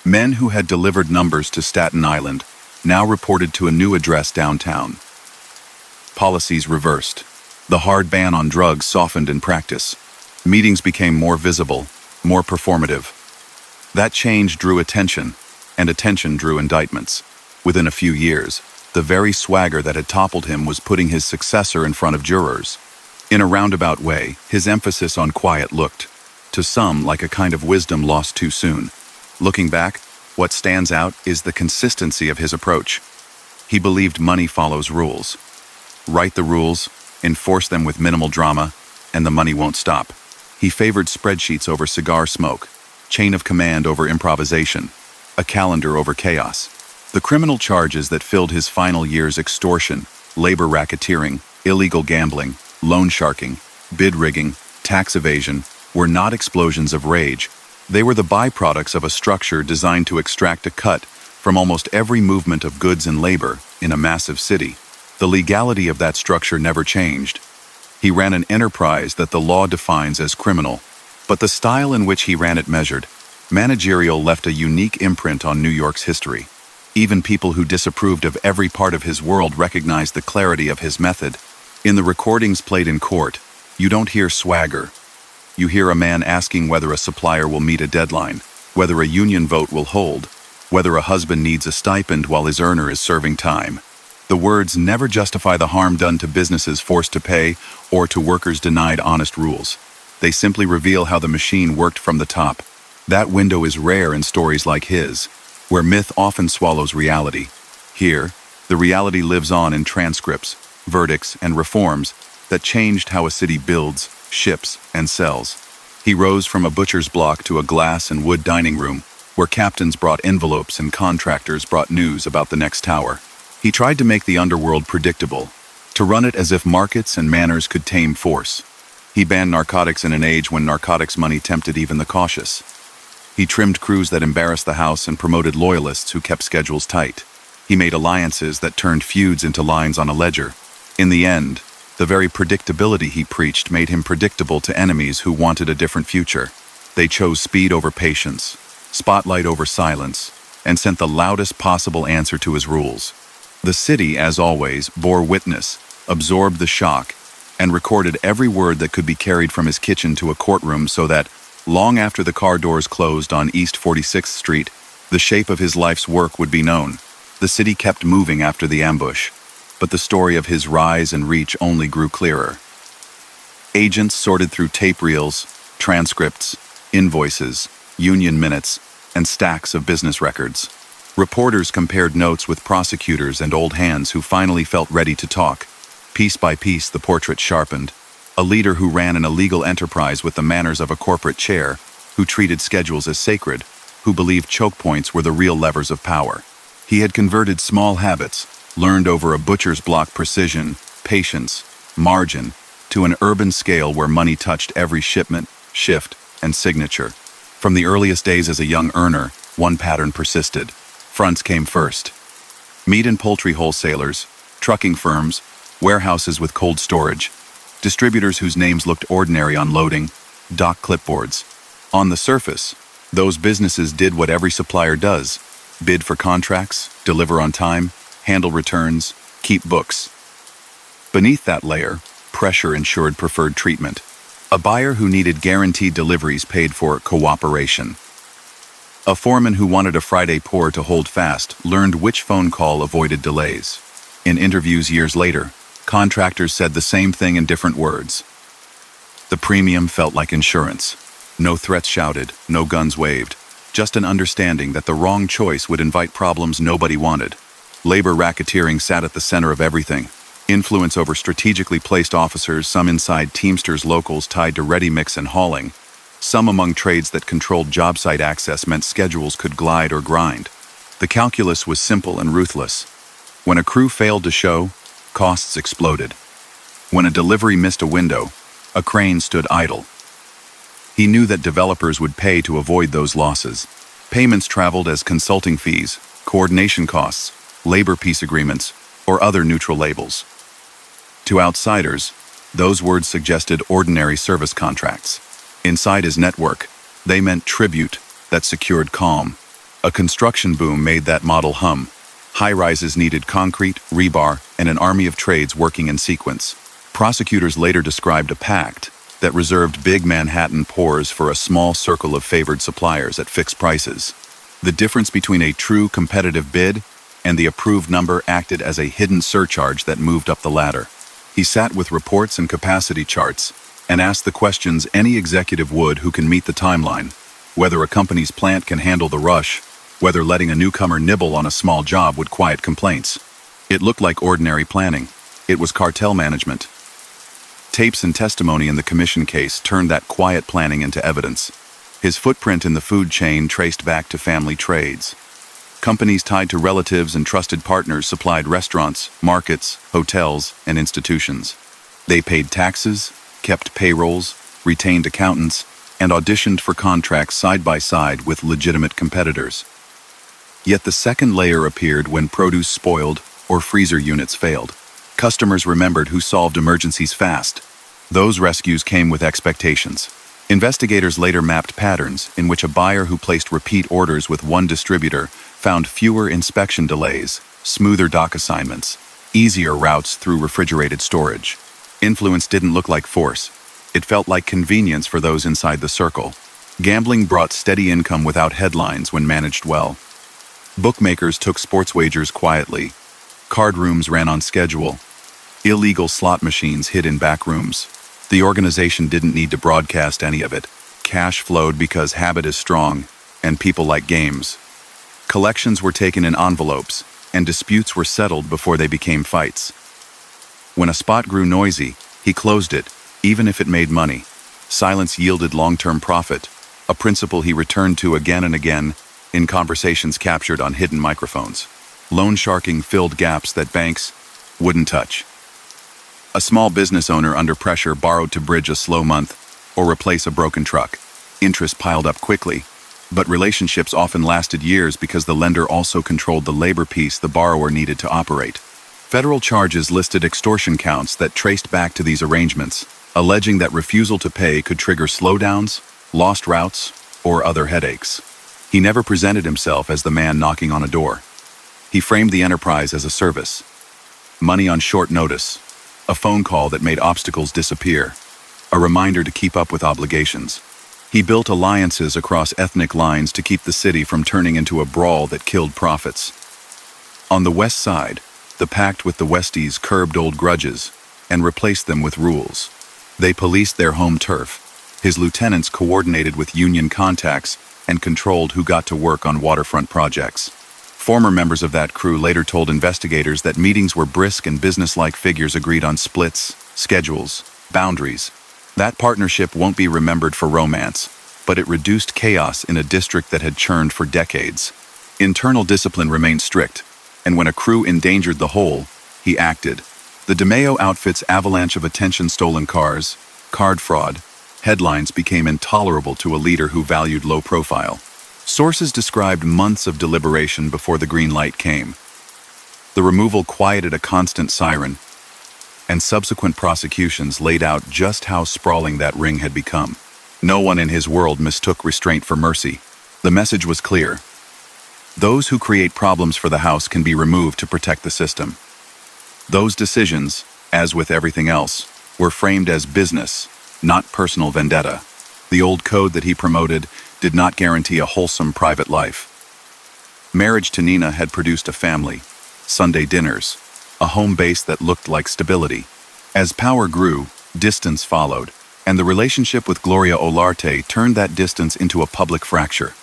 Men who had delivered numbers to Staten Island now reported to a new address downtown. Policies reversed. The hard ban on drugs softened in practice. Meetings became more visible, more performative. That change drew attention, and attention drew indictments. Within a few years, the very swagger that had toppled him was putting his successor in front of jurors. In a roundabout way, his emphasis on quiet looked, to some, like a kind of wisdom lost too soon. Looking back, what stands out is the consistency of his approach. He believed money follows rules. Write the rules, enforce them with minimal drama, and the money won't stop. He favored spreadsheets over cigar smoke, chain of command over improvisation, a calendar over chaos. The criminal charges that filled his final years — extortion, labor racketeering, illegal gambling, loan sharking, bid rigging, tax evasion — were not explosions of rage. They were the byproducts of a structure designed to extract a cut from almost every movement of goods and labor in a massive city. The legality of that structure never changed. He ran an enterprise that the law defines as criminal, but the style in which he ran it measured. Managerial left a unique imprint on New York's history. Even people who disapproved of every part of his world recognized the clarity of his method. In the recordings played in court, you don't hear swagger. You hear a man asking whether a supplier will meet a deadline, whether a union vote will hold, whether a husband needs a stipend while his earner is serving time. The words never justify the harm done to businesses forced to pay or to workers denied honest rules. They simply reveal how the machine worked from the top. That window is rare in stories like his, where myth often swallows reality. Here, the reality lives on in transcripts, verdicts, and reforms that changed how a city builds, ships, and sells. He rose from a butcher's block to a glass and wood dining room, where captains brought envelopes and contractors brought news about the next tower. He tried to make the underworld predictable, to run it as if markets and manners could tame force. He banned narcotics in an age when narcotics money tempted even the cautious. He trimmed crews that embarrassed the house and promoted loyalists who kept schedules tight. He made alliances that turned feuds into lines on a ledger. In the end, the very predictability he preached made him predictable to enemies who wanted a different future. They chose speed over patience, spotlight over silence, and sent the loudest possible answer to his rules. The city, as always, bore witness, absorbed the shock, and recorded every word that could be carried from his kitchen to a courtroom so that, long after the car doors closed on East 46th Street, the shape of his life's work would be known. The city kept moving after the ambush, but the story of his rise and reach only grew clearer. Agents sorted through tape reels, transcripts, invoices, union minutes, and stacks of business records. Reporters compared notes with prosecutors and old hands who finally felt ready to talk. Piece by piece, the portrait sharpened. A leader who ran an illegal enterprise with the manners of a corporate chair, who treated schedules as sacred, who believed choke points were the real levers of power. He had converted small habits, learned over a butcher's block precision, patience, margin, to an urban scale where money touched every shipment, shift, and signature. From the earliest days as a young earner, one pattern persisted. Fronts came first. Meat and poultry wholesalers, trucking firms, warehouses with cold storage, distributors whose names looked ordinary on loading, dock clipboards. On the surface, those businesses did what every supplier does: bid for contracts, deliver on time, handle returns, keep books. Beneath that layer, pressure ensured preferred treatment. A buyer who needed guaranteed deliveries paid for cooperation. A foreman who wanted a Friday pour to hold fast learned which phone call avoided delays. In interviews years later, contractors said the same thing in different words. The premium felt like insurance. No threats shouted, no guns waved, just an understanding that the wrong choice would invite problems nobody wanted. Labor racketeering sat at the center of everything. Influence over strategically placed officers, some inside Teamsters locals tied to ready mix and hauling. Some among trades that controlled job site access meant schedules could glide or grind. The calculus was simple and ruthless. When a crew failed to show, costs exploded. When a delivery missed a window, a crane stood idle. He knew that developers would pay to avoid those losses. Payments traveled as consulting fees, coordination costs, labor peace agreements, or other neutral labels. To outsiders, those words suggested ordinary service contracts. Inside his network, they meant tribute that secured calm. A construction boom made that model hum. High-rises needed concrete, rebar, and an army of trades working in sequence. Prosecutors later described a pact that reserved big Manhattan pours for a small circle of favored suppliers at fixed prices. The difference between a true competitive bid and the approved number acted as a hidden surcharge that moved up the ladder. He sat with reports and capacity charts and asked the questions any executive would who can meet the timeline, whether a company's plant can handle the rush, whether letting a newcomer nibble on a small job would quiet complaints. It looked like ordinary planning. It was cartel management. Tapes and testimony in the commission case turned that quiet planning into evidence. His footprint in the food chain traced back to family trades. Companies tied to relatives and trusted partners supplied restaurants, markets, hotels, and institutions. They paid taxes, kept payrolls, retained accountants, and auditioned for contracts side by side with legitimate competitors. Yet the second layer appeared when produce spoiled or freezer units failed. Customers remembered who solved emergencies fast. Those rescues came with expectations. Investigators later mapped patterns in which a buyer who placed repeat orders with one distributor found fewer inspection delays, smoother dock assignments, easier routes through refrigerated storage. Influence didn't look like force. It felt like convenience for those inside the circle. Gambling brought steady income without headlines when managed well. Bookmakers took sports wagers quietly. Card rooms ran on schedule. Illegal slot machines hid in back rooms. The organization didn't need to broadcast any of it. Cash flowed because habit is strong, and people like games. Collections were taken in envelopes, and disputes were settled before they became fights. When a spot grew noisy, he closed it, even if it made money. Silence yielded long-term profit, a principle he returned to again and again in conversations captured on hidden microphones. Loan sharking filled gaps that banks wouldn't touch. A small business owner under pressure borrowed to bridge a slow month or replace a broken truck. Interest piled up quickly, but relationships often lasted years because the lender also controlled the labor piece the borrower needed to operate. Federal charges listed extortion counts that traced back to these arrangements, alleging that refusal to pay could trigger slowdowns, lost routes, or other headaches. He never presented himself as the man knocking on a door. He framed the enterprise as a service. Money on short notice, a phone call that made obstacles disappear, a reminder to keep up with obligations. He built alliances across ethnic lines to keep the city from turning into a brawl that killed profits. On the west side, the pact with the Westies curbed old grudges and replaced them with rules. They policed their home turf. His lieutenants coordinated with union contacts and controlled who got to work on waterfront projects. Former members of that crew later told investigators that meetings were brisk and businesslike figures agreed on splits, schedules, boundaries. That partnership won't be remembered for romance, but it reduced chaos in a district that had churned for decades. Internal discipline remained strict, and when a crew endangered the whole, he acted. The DeMeo outfit's avalanche of attention-stolen cars, card fraud, headlines became intolerable to a leader who valued low profile. Sources described months of deliberation before the green light came. The removal quieted a constant siren, and subsequent prosecutions laid out just how sprawling that ring had become. No one in his world mistook restraint for mercy. The message was clear. Those who create problems for the house can be removed to protect the system. Those decisions, as with everything else, were framed as business, not personal vendetta. The old code that he promoted did not guarantee a wholesome private life. Marriage to Nina had produced a family, Sunday dinners, a home base that looked like stability. As power grew, distance followed, and the relationship with Gloria Olarte turned that distance into a public fracture.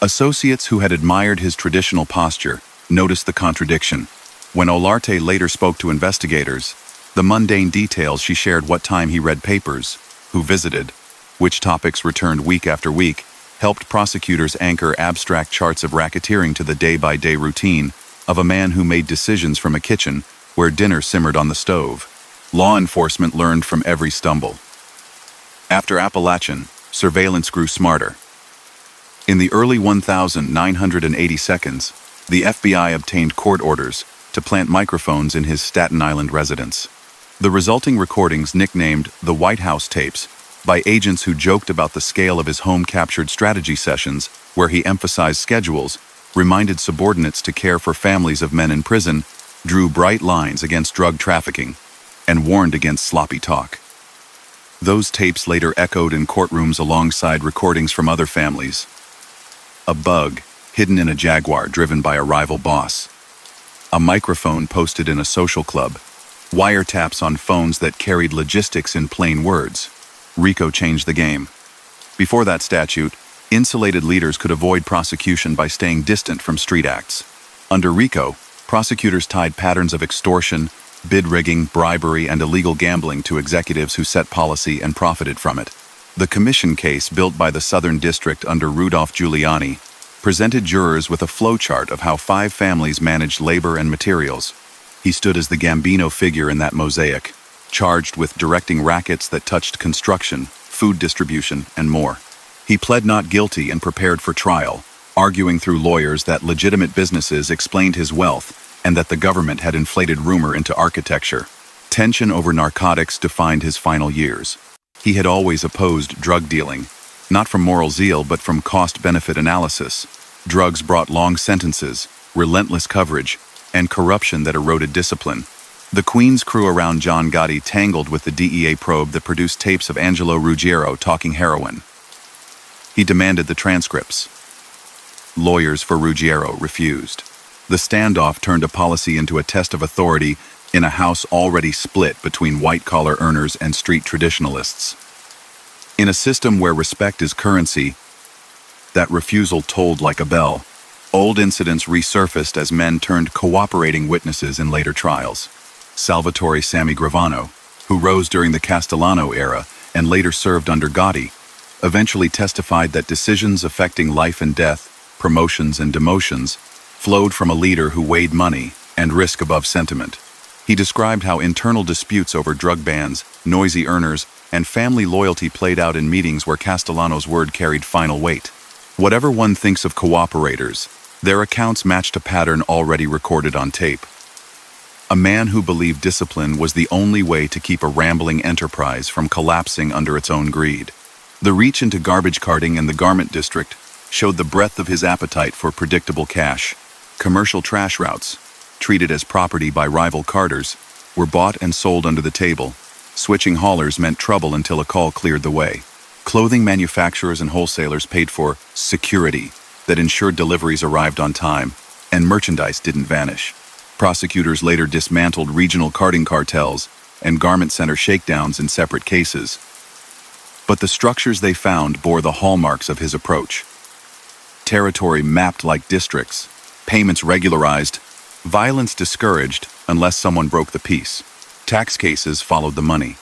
Associates who had admired his traditional posture noticed the contradiction. When Olarte later spoke to investigators, the mundane details she shared, what time he read papers, who visited, which topics returned week after week, helped prosecutors anchor abstract charts of racketeering to the day-by-day routine of a man who made decisions from a kitchen where dinner simmered on the stove. Law enforcement learned from every stumble. After Appalachin, surveillance grew smarter. In the early 1980 seconds, the FBI obtained court orders to plant microphones in his Staten Island residence. The resulting recordings, nicknamed the White House tapes, by agents who joked about the scale of his home-captured strategy sessions, where he emphasized schedules, reminded subordinates to care for families of men in prison, drew bright lines against drug trafficking, and warned against sloppy talk. Those tapes later echoed in courtrooms alongside recordings from other families. A bug hidden in a Jaguar driven by a rival boss. A microphone posted in a social club. Wiretaps on phones that carried logistics in plain words. Rico changed the game. Before that statute, insulated leaders could avoid prosecution by staying distant from street acts. Under Rico, prosecutors tied patterns of extortion, bid rigging, bribery, and illegal gambling to executives who set policy and profited from it. The commission case, built by the Southern District under Rudolph Giuliani, presented jurors with a flowchart of how 5 families managed labor and materials. He stood as the Gambino figure in that mosaic, charged with directing rackets that touched construction, food distribution, and more. He pled not guilty and prepared for trial, arguing through lawyers that legitimate businesses explained his wealth and that the government had inflated rumor into architecture. Tension over narcotics defined his final years. He had always opposed drug dealing, not from moral zeal but from cost-benefit analysis. Drugs brought long sentences, relentless coverage, and corruption that eroded discipline. The Queen's crew around John Gotti tangled with the DEA probe that produced tapes of Angelo Ruggiero talking heroin. He demanded the transcripts. Lawyers for Ruggiero refused. The standoff turned a policy into a test of authority in a house already split between white-collar earners and street traditionalists. In a system where respect is currency, that refusal tolled like a bell. Old incidents resurfaced as men turned cooperating witnesses in later trials. Salvatore Sammy Gravano, who rose during the Castellano era and later served under Gotti, eventually testified that decisions affecting life and death, promotions and demotions, flowed from a leader who weighed money and risk above sentiment. He described how internal disputes over drug bans, noisy earners, and family loyalty played out in meetings where Castellano's word carried final weight. Whatever one thinks of cooperators, their accounts matched a pattern already recorded on tape. A man who believed discipline was the only way to keep a rambling enterprise from collapsing under its own greed. The reach into garbage carting in the garment district showed the breadth of his appetite for predictable cash. Commercial trash routes, treated as property by rival carters, were bought and sold under the table. Switching haulers meant trouble until a call cleared the way. Clothing manufacturers and wholesalers paid for security that ensured deliveries arrived on time, and merchandise didn't vanish. Prosecutors later dismantled regional carting cartels and garment center shakedowns in separate cases. But the structures they found bore the hallmarks of his approach. Territory mapped like districts, payments regularized, violence discouraged unless someone broke the peace. Tax cases followed the money.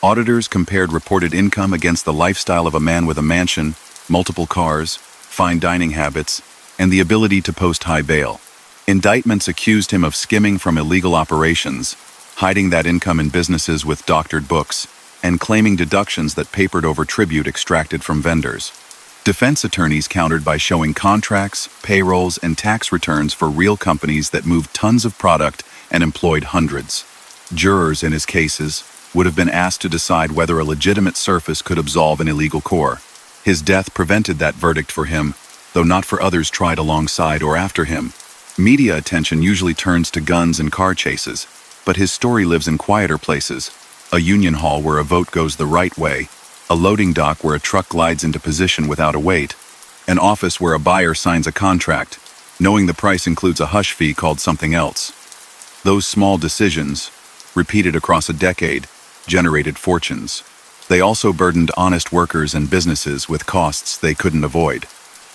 Auditors compared reported income against the lifestyle of a man with a mansion, multiple cars, fine dining habits, and the ability to post high bail. Indictments accused him of skimming from illegal operations, hiding that income in businesses with doctored books, and claiming deductions that papered over tribute extracted from vendors. Defense attorneys countered by showing contracts, payrolls, and tax returns for real companies that moved tons of product and employed hundreds. Jurors in his cases would have been asked to decide whether a legitimate surface could absolve an illegal core. His death prevented that verdict for him, though not for others tried alongside or after him. Media attention usually turns to guns and car chases, but his story lives in quieter places. A union hall where a vote goes the right way, a loading dock where a truck glides into position without a wait, an office where a buyer signs a contract, knowing the price includes a hush fee called something else. Those small decisions, repeated across a decade, generated fortunes. They also burdened honest workers and businesses with costs they couldn't avoid.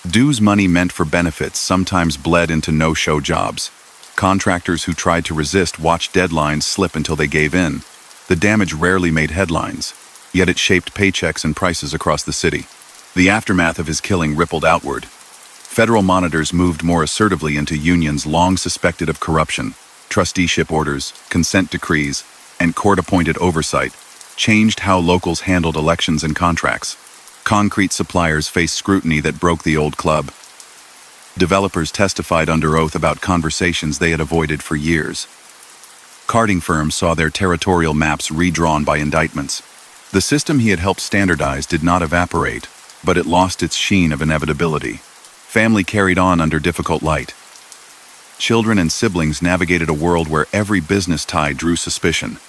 Dues money meant for benefits sometimes bled into no-show jobs. Contractors who tried to resist watched deadlines slip until they gave in. The damage rarely made headlines, yet it shaped paychecks and prices across the city. The aftermath of his killing rippled outward. Federal monitors moved more assertively into unions long suspected of corruption. Trusteeship orders, consent decrees, and court-appointed oversight changed how locals handled elections and contracts. Concrete suppliers faced scrutiny that broke the old club. Developers testified under oath about conversations they had avoided for years. Carting firms saw their territorial maps redrawn by indictments. The system he had helped standardize did not evaporate, but it lost its sheen of inevitability. Family carried on under difficult light. Children and siblings navigated a world where every business tie drew suspicion.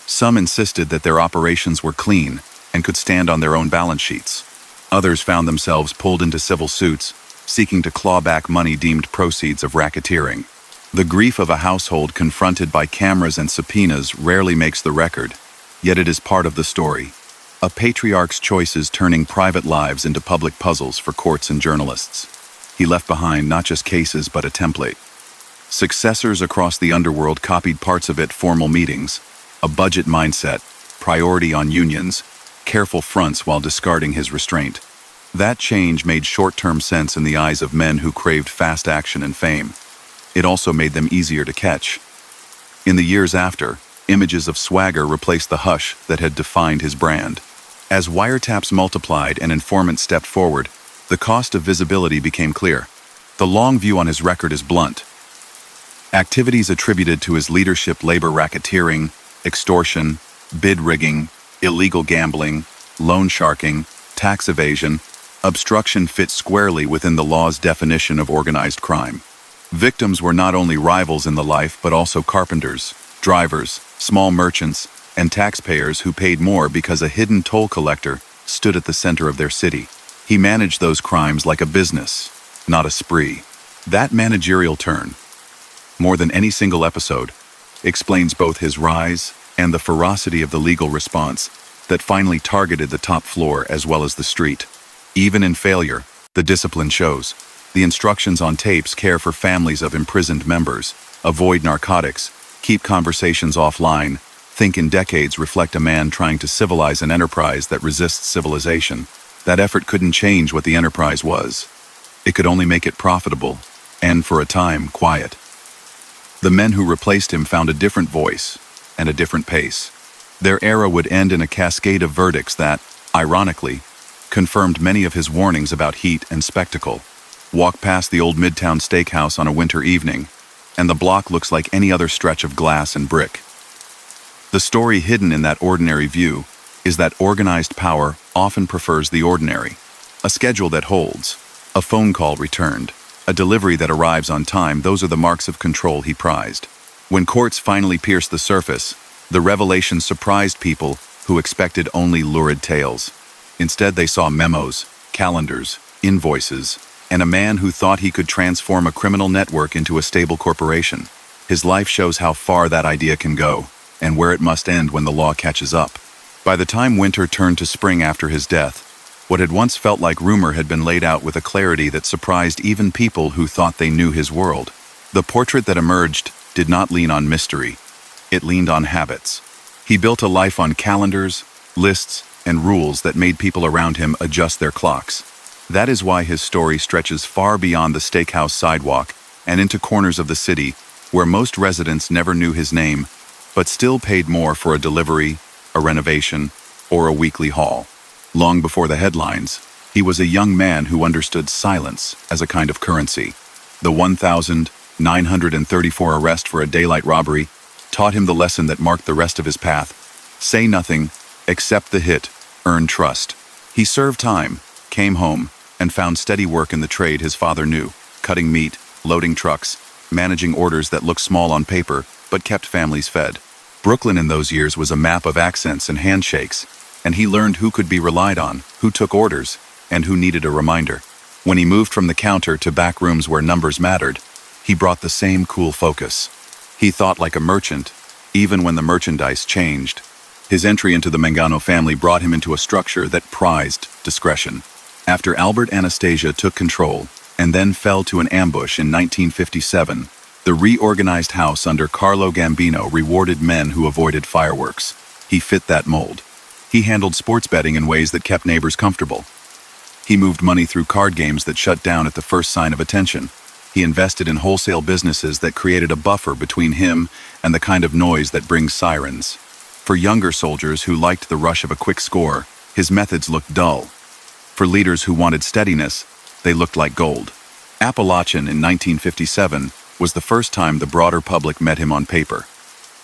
Some insisted that their operations were clean and could stand on their own balance sheets. Others found themselves pulled into civil suits, seeking to claw back money deemed proceeds of racketeering. The grief of a household confronted by cameras and subpoenas rarely makes the record, yet it is part of the story. A patriarch's choices turning private lives into public puzzles for courts and journalists. He left behind not just cases but a template. Successors across the underworld copied parts of it: formal meetings, a budget mindset, priority on unions, careful fronts while discarding his restraint. That change made short-term sense in the eyes of men who craved fast action and fame. It also made them easier to catch. In the years after, images of swagger replaced the hush that had defined his brand. As wiretaps multiplied and informants stepped forward, the cost of visibility became clear. The long view on his record is blunt. Activities attributed to his leadership: labor racketeering, extortion, bid rigging, illegal gambling, loan sharking, tax evasion, obstruction fit squarely within the law's definition of organized crime. Victims were not only rivals in the life but also carpenters, drivers, small merchants, and taxpayers who paid more because a hidden toll collector stood at the center of their city. He managed those crimes like a business, not a spree. That managerial turn, more than any single episode, explains both his rise and the ferocity of the legal response that finally targeted the top floor as well as the street. Even in failure, the discipline shows. The instructions on tapes care for families of imprisoned members, avoid narcotics, keep conversations offline, think in decades reflect a man trying to civilize an enterprise that resists civilization. That effort couldn't change what the enterprise was. It could only make it profitable, and for a time, quiet. The men who replaced him found a different voice and a different pace. Their era would end in a cascade of verdicts that, ironically, confirmed many of his warnings about heat and spectacle. Walk past the old midtown steakhouse on a winter evening, and the block looks like any other stretch of glass and brick. The story hidden in that ordinary view is that organized power often prefers the ordinary. A schedule that holds, a phone call returned, a delivery that arrives on time — those are the marks of control he prized. When courts finally pierced the surface, the revelation surprised people who expected only lurid tales. Instead, they saw memos, calendars, invoices, and a man who thought he could transform a criminal network into a stable corporation. His life shows how far that idea can go, and where it must end when the law catches up. By the time winter turned to spring after his death, what had once felt like rumor had been laid out with a clarity that surprised even people who thought they knew his world. The portrait that emerged did not lean on mystery. It leaned on habits. He built a life on calendars, lists, and rules that made people around him adjust their clocks. That is why his story stretches far beyond the steakhouse sidewalk and into corners of the city where most residents never knew his name, but still paid more for a delivery, a renovation, or a weekly haul. Long before the headlines, he was a young man who understood silence as a kind of currency. The 1,934 arrest for a daylight robbery taught him the lesson that marked the rest of his path: say nothing, accept the hit, earn trust. He served time, came home, and found steady work in the trade his father knew: cutting meat, loading trucks, managing orders that looked small on paper but kept families fed. Brooklyn in those years was a map of accents and handshakes, and he learned who could be relied on, who took orders, and who needed a reminder. When he moved from the counter to back rooms where numbers mattered, he brought the same cool focus. He thought like a merchant, even when the merchandise changed. His entry into the Mangano family brought him into a structure that prized discretion. After Albert Anastasia took control and then fell to an ambush in 1957, the reorganized house under Carlo Gambino rewarded men who avoided fireworks. He fit that mold. He handled sports betting in ways that kept neighbors comfortable. He moved money through card games that shut down at the first sign of attention. He invested in wholesale businesses that created a buffer between him and the kind of noise that brings sirens. For younger soldiers who liked the rush of a quick score, his methods looked dull. For leaders who wanted steadiness, they looked like gold. Appalachin in 1957 was the first time the broader public met him on paper.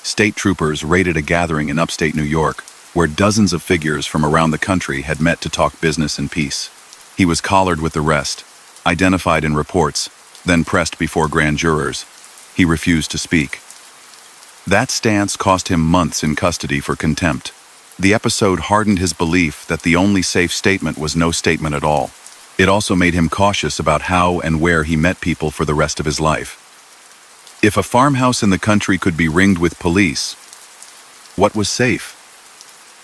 State troopers raided a gathering in upstate New York, where dozens of figures from around the country had met to talk business and peace. He was collared with the rest, identified in reports, then pressed before grand jurors. He refused to speak. That stance cost him months in custody for contempt. The episode hardened his belief that the only safe statement was no statement at all. It also made him cautious about how and where he met people for the rest of his life. If a farmhouse in the country could be ringed with police, what was safe?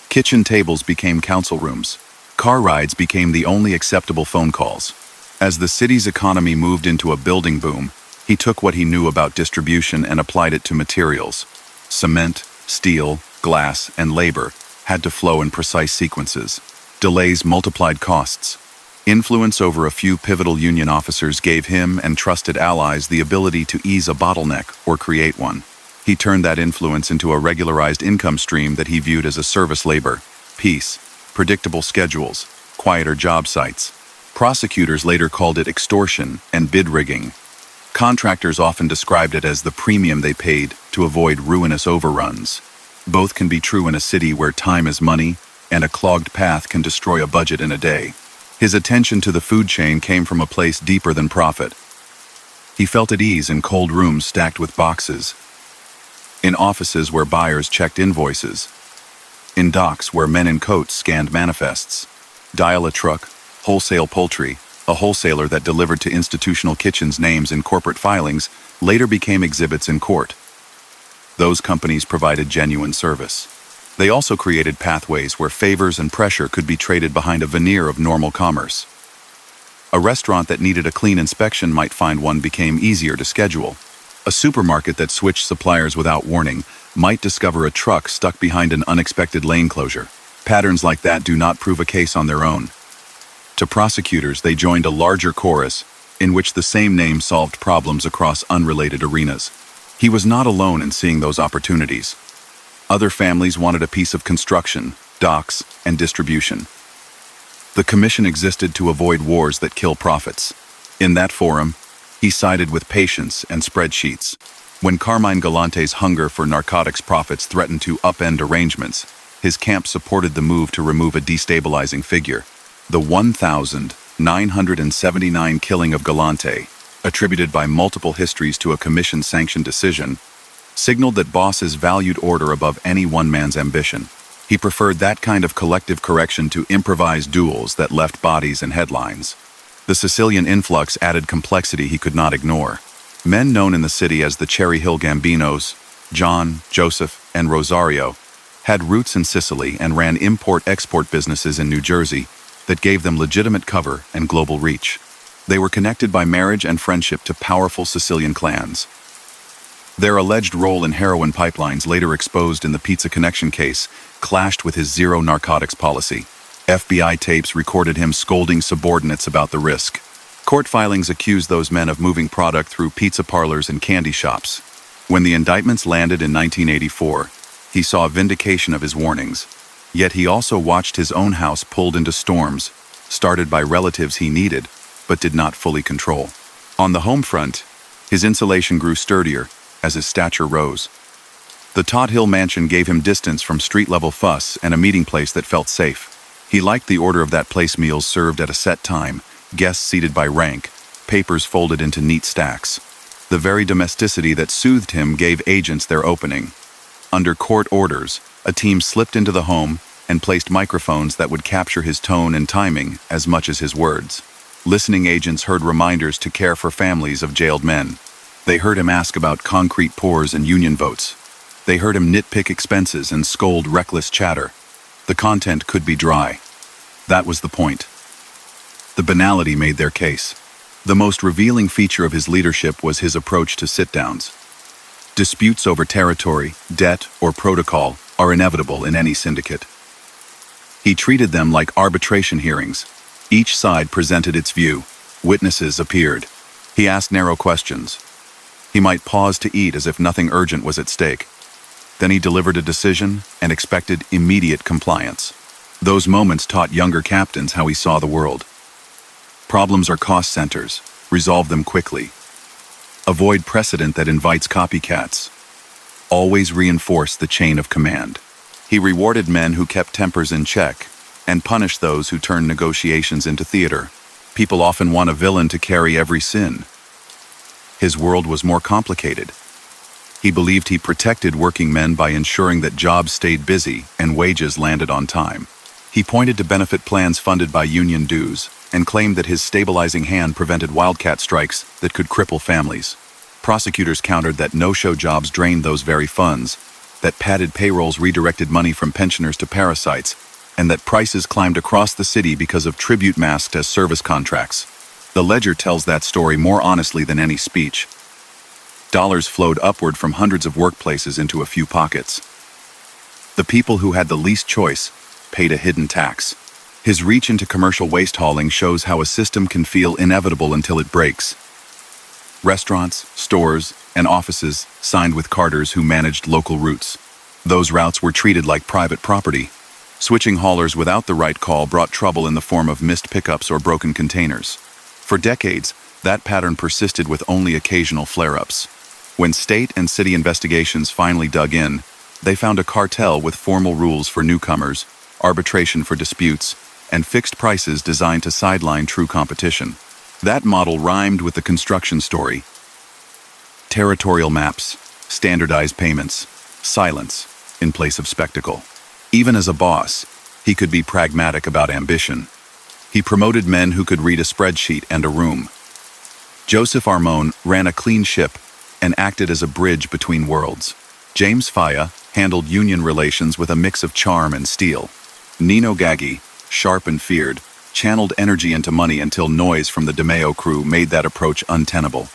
Kitchen tables became council rooms. Car rides became the only acceptable phone calls. As the city's economy moved into a building boom, he took what he knew about distribution and applied it to materials. Cement, steel, glass, and labor had to flow in precise sequences. Delays multiplied costs. Influence over a few pivotal union officers gave him and trusted allies the ability to ease a bottleneck or create one. He turned that influence into a regularized income stream that he viewed as a service labor, peace, predictable schedules, quieter job sites. Prosecutors later called it extortion and bid rigging. Contractors often described it as the premium they paid to avoid ruinous overruns. Both can be true in a city where time is money, and a clogged path can destroy a budget in a day. His attention to the food chain came from a place deeper than profit. He felt at ease in cold rooms stacked with boxes, in offices where buyers checked invoices, in docks where men in coats scanned manifests. Dial a truck, wholesale poultry, a wholesaler that delivered to institutional kitchens names in corporate filings, later became exhibits in court. Those companies provided genuine service. They also created pathways where favors and pressure could be traded behind a veneer of normal commerce. A restaurant that needed a clean inspection might find one became easier to schedule. A supermarket that switched suppliers without warning might discover a truck stuck behind an unexpected lane closure. Patterns like that do not prove a case on their own. To prosecutors, they joined a larger chorus in which the same name solved problems across unrelated arenas. He was not alone in seeing those opportunities. Other families wanted a piece of construction, docks, and distribution. The commission existed to avoid wars that kill profits. In that forum, he sided with patience and spreadsheets. When Carmine Galante's hunger for narcotics profits threatened to upend arrangements, his camp supported the move to remove a destabilizing figure. The 1,979 killing of Galante, attributed by multiple histories to a commission-sanctioned decision, signaled that bosses valued order above any one man's ambition. He preferred that kind of collective correction to improvised duels that left bodies and headlines. The Sicilian influx added complexity he could not ignore. Men known in the city as the Cherry Hill Gambinos, John, Joseph, and Rosario, had roots in Sicily and ran import-export businesses in New Jersey that gave them legitimate cover and global reach. They were connected by marriage and friendship to powerful Sicilian clans. Their alleged role in heroin pipelines, later exposed in the Pizza Connection case, clashed with his zero narcotics policy. FBI tapes recorded him scolding subordinates about the risk. Court filings accused those men of moving product through pizza parlors and candy shops. When the indictments landed in 1984, he saw vindication of his warnings. Yet he also watched his own house pulled into storms, started by relatives he needed, but did not fully control. On the home front, his insulation grew sturdier as his stature rose. The Todd Hill mansion gave him distance from street-level fuss and a meeting place that felt safe. He liked the order of that place, meals served at a set time, guests seated by rank, papers folded into neat stacks. The very domesticity that soothed him gave agents their opening. Under court orders, a team slipped into the home and placed microphones that would capture his tone and timing as much as his words. Listening agents heard reminders to care for families of jailed men. They heard him ask about concrete pours and union votes. They heard him nitpick expenses and scold reckless chatter. The content could be dry. That was the point. The banality made their case. The most revealing feature of his leadership was his approach to sit-downs. Disputes over territory, debt, or protocol are inevitable in any syndicate. He treated them like arbitration hearings. Each side presented its view. Witnesses appeared. He asked narrow questions. He might pause to eat as if nothing urgent was at stake. Then he delivered a decision and expected immediate compliance. Those moments taught younger captains how he saw the world. Problems are cost centers. Resolve them quickly. Avoid precedent that invites copycats. Always reinforce the chain of command. He rewarded men who kept tempers in check and punished those who turned negotiations into theater. People often want a villain to carry every sin. His world was more complicated. He believed he protected working men by ensuring that jobs stayed busy and wages landed on time. He pointed to benefit plans funded by union dues and claimed that his stabilizing hand prevented wildcat strikes that could cripple families. Prosecutors countered that no-show jobs drained those very funds, that padded payrolls redirected money from pensioners to parasites, and that prices climbed across the city because of tribute masked as service contracts. The ledger tells that story more honestly than any speech. Dollars flowed upward from hundreds of workplaces into a few pockets. The people who had the least choice paid a hidden tax. His reach into commercial waste hauling shows how a system can feel inevitable until it breaks. Restaurants, stores, and offices signed with carters who managed local routes. Those routes were treated like private property. Switching haulers without the right call brought trouble in the form of missed pickups or broken containers. For decades, that pattern persisted with only occasional flare-ups. When state and city investigations finally dug in, they found a cartel with formal rules for newcomers, arbitration for disputes, and fixed prices designed to sideline true competition. That model rhymed with the construction story. Territorial maps, standardized payments, silence in place of spectacle. Even as a boss, he could be pragmatic about ambition. He promoted men who could read a spreadsheet and a room. Joseph Armone ran a clean ship and acted as a bridge between worlds. James Faya handled union relations with a mix of charm and steel. Nino Gaggi, sharp and feared, channeled energy into money until noise from the DeMeo crew made that approach untenable.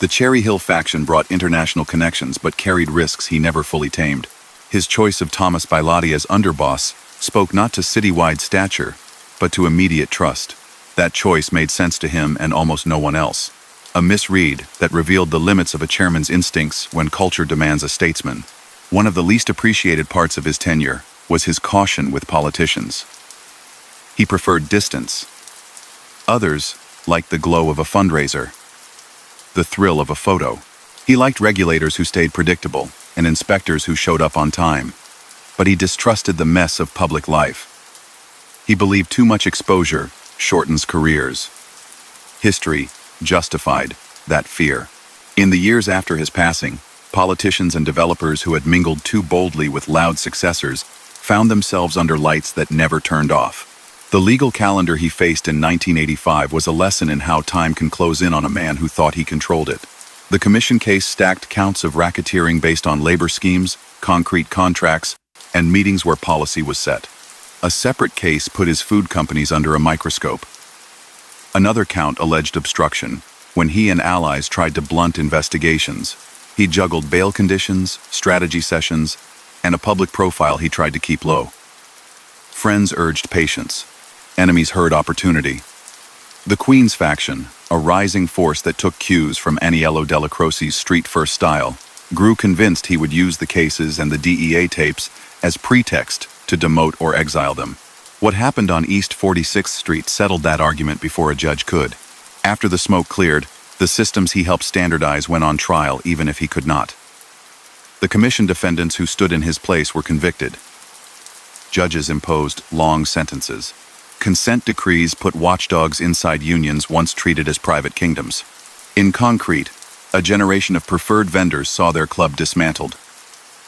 The Cherry Hill faction brought international connections but carried risks he never fully tamed. His choice of Thomas Bilotti as underboss spoke not to citywide stature, but to immediate trust. That choice made sense to him and almost no one else. A misread that revealed the limits of a chairman's instincts when culture demands a statesman. One of the least appreciated parts of his tenure was his caution with politicians. He preferred distance. Others liked the glow of a fundraiser, the thrill of a photo. He liked regulators who stayed predictable and inspectors who showed up on time. But he distrusted the mess of public life. He believed too much exposure shortens careers. History justified that fear. In the years after his passing, politicians and developers who had mingled too boldly with loud successors found themselves under lights that never turned off. The legal calendar he faced in 1985 was a lesson in how time can close in on a man who thought he controlled it. The commission case stacked counts of racketeering based on labor schemes, concrete contracts, and meetings where policy was set. A separate case put his food companies under a microscope. Another count alleged obstruction, when he and allies tried to blunt investigations. He juggled bail conditions, strategy sessions, and a public profile he tried to keep low. Friends urged patience. Enemies heard opportunity. The Queen's faction, a rising force that took cues from Aniello Della Croce's street-first style, grew convinced he would use the cases and the DEA tapes as pretext to demote or exile them. What happened on East 46th Street settled that argument before a judge could. After the smoke cleared, the systems he helped standardize went on trial even if he could not. The commission defendants who stood in his place were convicted. Judges imposed long sentences. Consent decrees put watchdogs inside unions once treated as private kingdoms. In concrete, a generation of preferred vendors saw their club dismantled.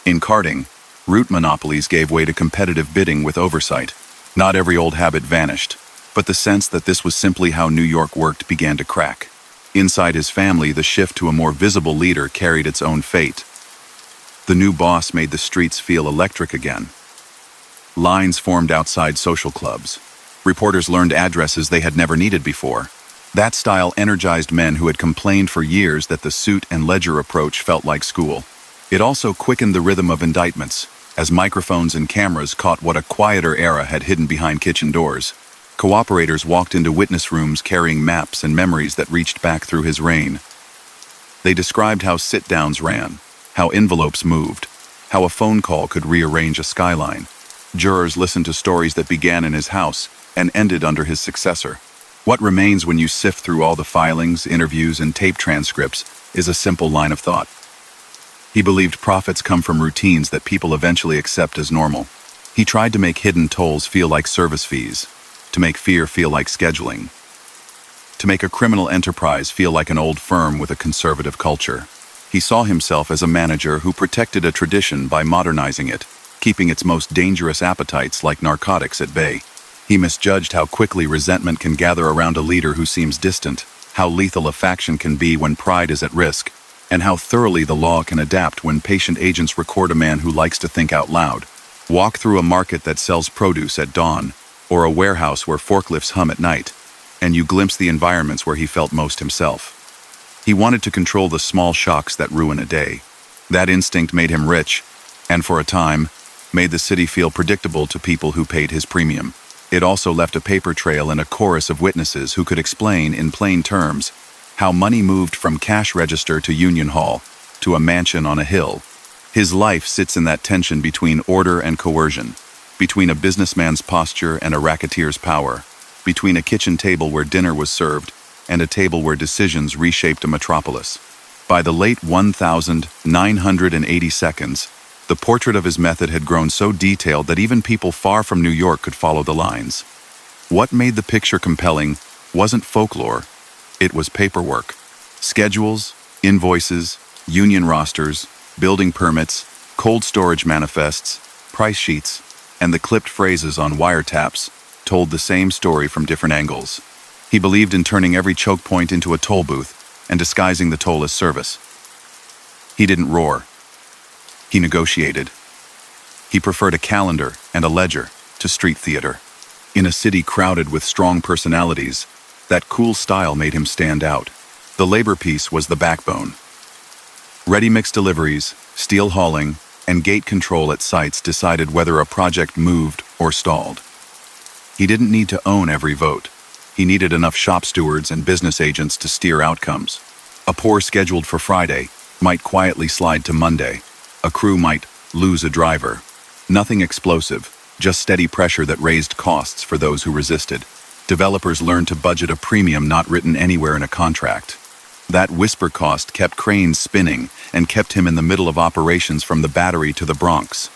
In carting, route monopolies gave way to competitive bidding with oversight. Not every old habit vanished, but the sense that this was simply how New York worked began to crack. Inside his family, the shift to a more visible leader carried its own fate. The new boss made the streets feel electric again. Lines formed outside social clubs. Reporters learned addresses they had never needed before. That style energized men who had complained for years that the suit and ledger approach felt like school. It also quickened the rhythm of indictments, as microphones and cameras caught what a quieter era had hidden behind kitchen doors. Cooperators walked into witness rooms carrying maps and memories that reached back through his reign. They described how sit-downs ran, how envelopes moved, how a phone call could rearrange a skyline. Jurors listened to stories that began in his house and ended under his successor. What remains when you sift through all the filings, interviews, and tape transcripts is a simple line of thought. He believed profits come from routines that people eventually accept as normal. He tried to make hidden tolls feel like service fees, to make fear feel like scheduling, to make a criminal enterprise feel like an old firm with a conservative culture. He saw himself as a manager who protected a tradition by modernizing it, keeping its most dangerous appetites like narcotics at bay. He misjudged how quickly resentment can gather around a leader who seems distant, how lethal a faction can be when pride is at risk, and how thoroughly the law can adapt when patient agents record a man who likes to think out loud. Walk through a market that sells produce at dawn, or a warehouse where forklifts hum at night, and you glimpse the environments where he felt most himself. He wanted to control the small shocks that ruin a day. That instinct made him rich, and for a time, made the city feel predictable to people who paid his premium. It also left a paper trail and a chorus of witnesses who could explain, in plain terms, how money moved from cash register to Union Hall, to a mansion on a hill. His life sits in that tension between order and coercion, between a businessman's posture and a racketeer's power, between a kitchen table where dinner was served and a table where decisions reshaped a metropolis. By the late 1980 seconds, the portrait of his method had grown so detailed that even people far from New York could follow the lines. What made the picture compelling wasn't folklore, it was paperwork. Schedules, invoices, union rosters, building permits, cold storage manifests, price sheets, and the clipped phrases on wiretaps told the same story from different angles. He believed in turning every choke point into a toll booth and disguising the toll as service. He didn't roar. He negotiated. He preferred a calendar and a ledger to street theater. In a city crowded with strong personalities, that cool style made him stand out. The labor piece was the backbone. Ready-mix deliveries, steel hauling, and gate control at sites decided whether a project moved or stalled. He didn't need to own every vote. He needed enough shop stewards and business agents to steer outcomes. A pour scheduled for Friday might quietly slide to Monday. A crew might lose a driver. Nothing explosive, just steady pressure that raised costs for those who resisted. Developers learned to budget a premium not written anywhere in a contract. That whisper cost kept cranes spinning and kept him in the middle of operations from the Battery to the Bronx.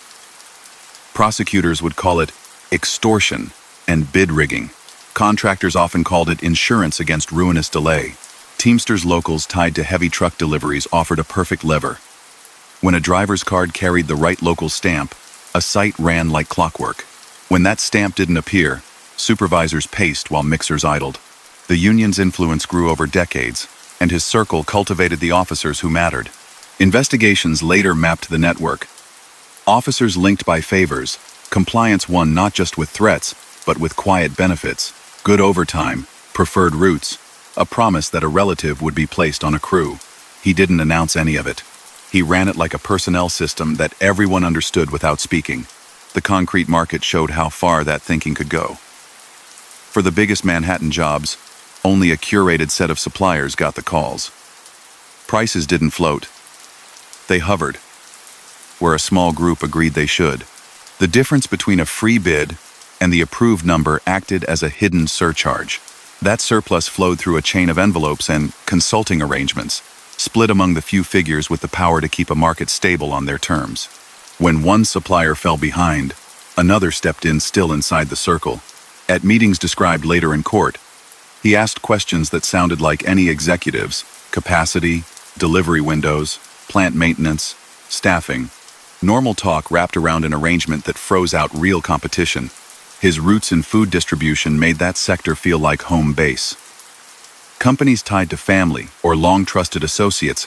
Prosecutors would call it extortion and bid rigging. Contractors often called it insurance against ruinous delay. Teamsters locals tied to heavy truck deliveries offered a perfect lever. When a driver's card carried the right local stamp, a site ran like clockwork. When that stamp didn't appear, supervisors paced while mixers idled. The union's influence grew over decades, and his circle cultivated the officers who mattered. Investigations later mapped the network. Officers linked by favors, compliance won not just with threats, but with quiet benefits, good overtime, preferred routes, a promise that a relative would be placed on a crew. He didn't announce any of it. He ran it like a personnel system that everyone understood without speaking. The concrete market showed how far that thinking could go. For the biggest Manhattan jobs, only a curated set of suppliers got the calls. Prices didn't float. They hovered, where a small group agreed they should. The difference between a free bid and the approved number acted as a hidden surcharge. That surplus flowed through a chain of envelopes and consulting arrangements, split among the few figures with the power to keep a market stable on their terms. When one supplier fell behind, another stepped in still inside the circle. At meetings described later in court, he asked questions that sounded like any executive's: capacity, delivery windows, plant maintenance, staffing. Normal talk wrapped around an arrangement that froze out real competition. His roots in food distribution made that sector feel like home base. Companies tied to family or long-trusted associates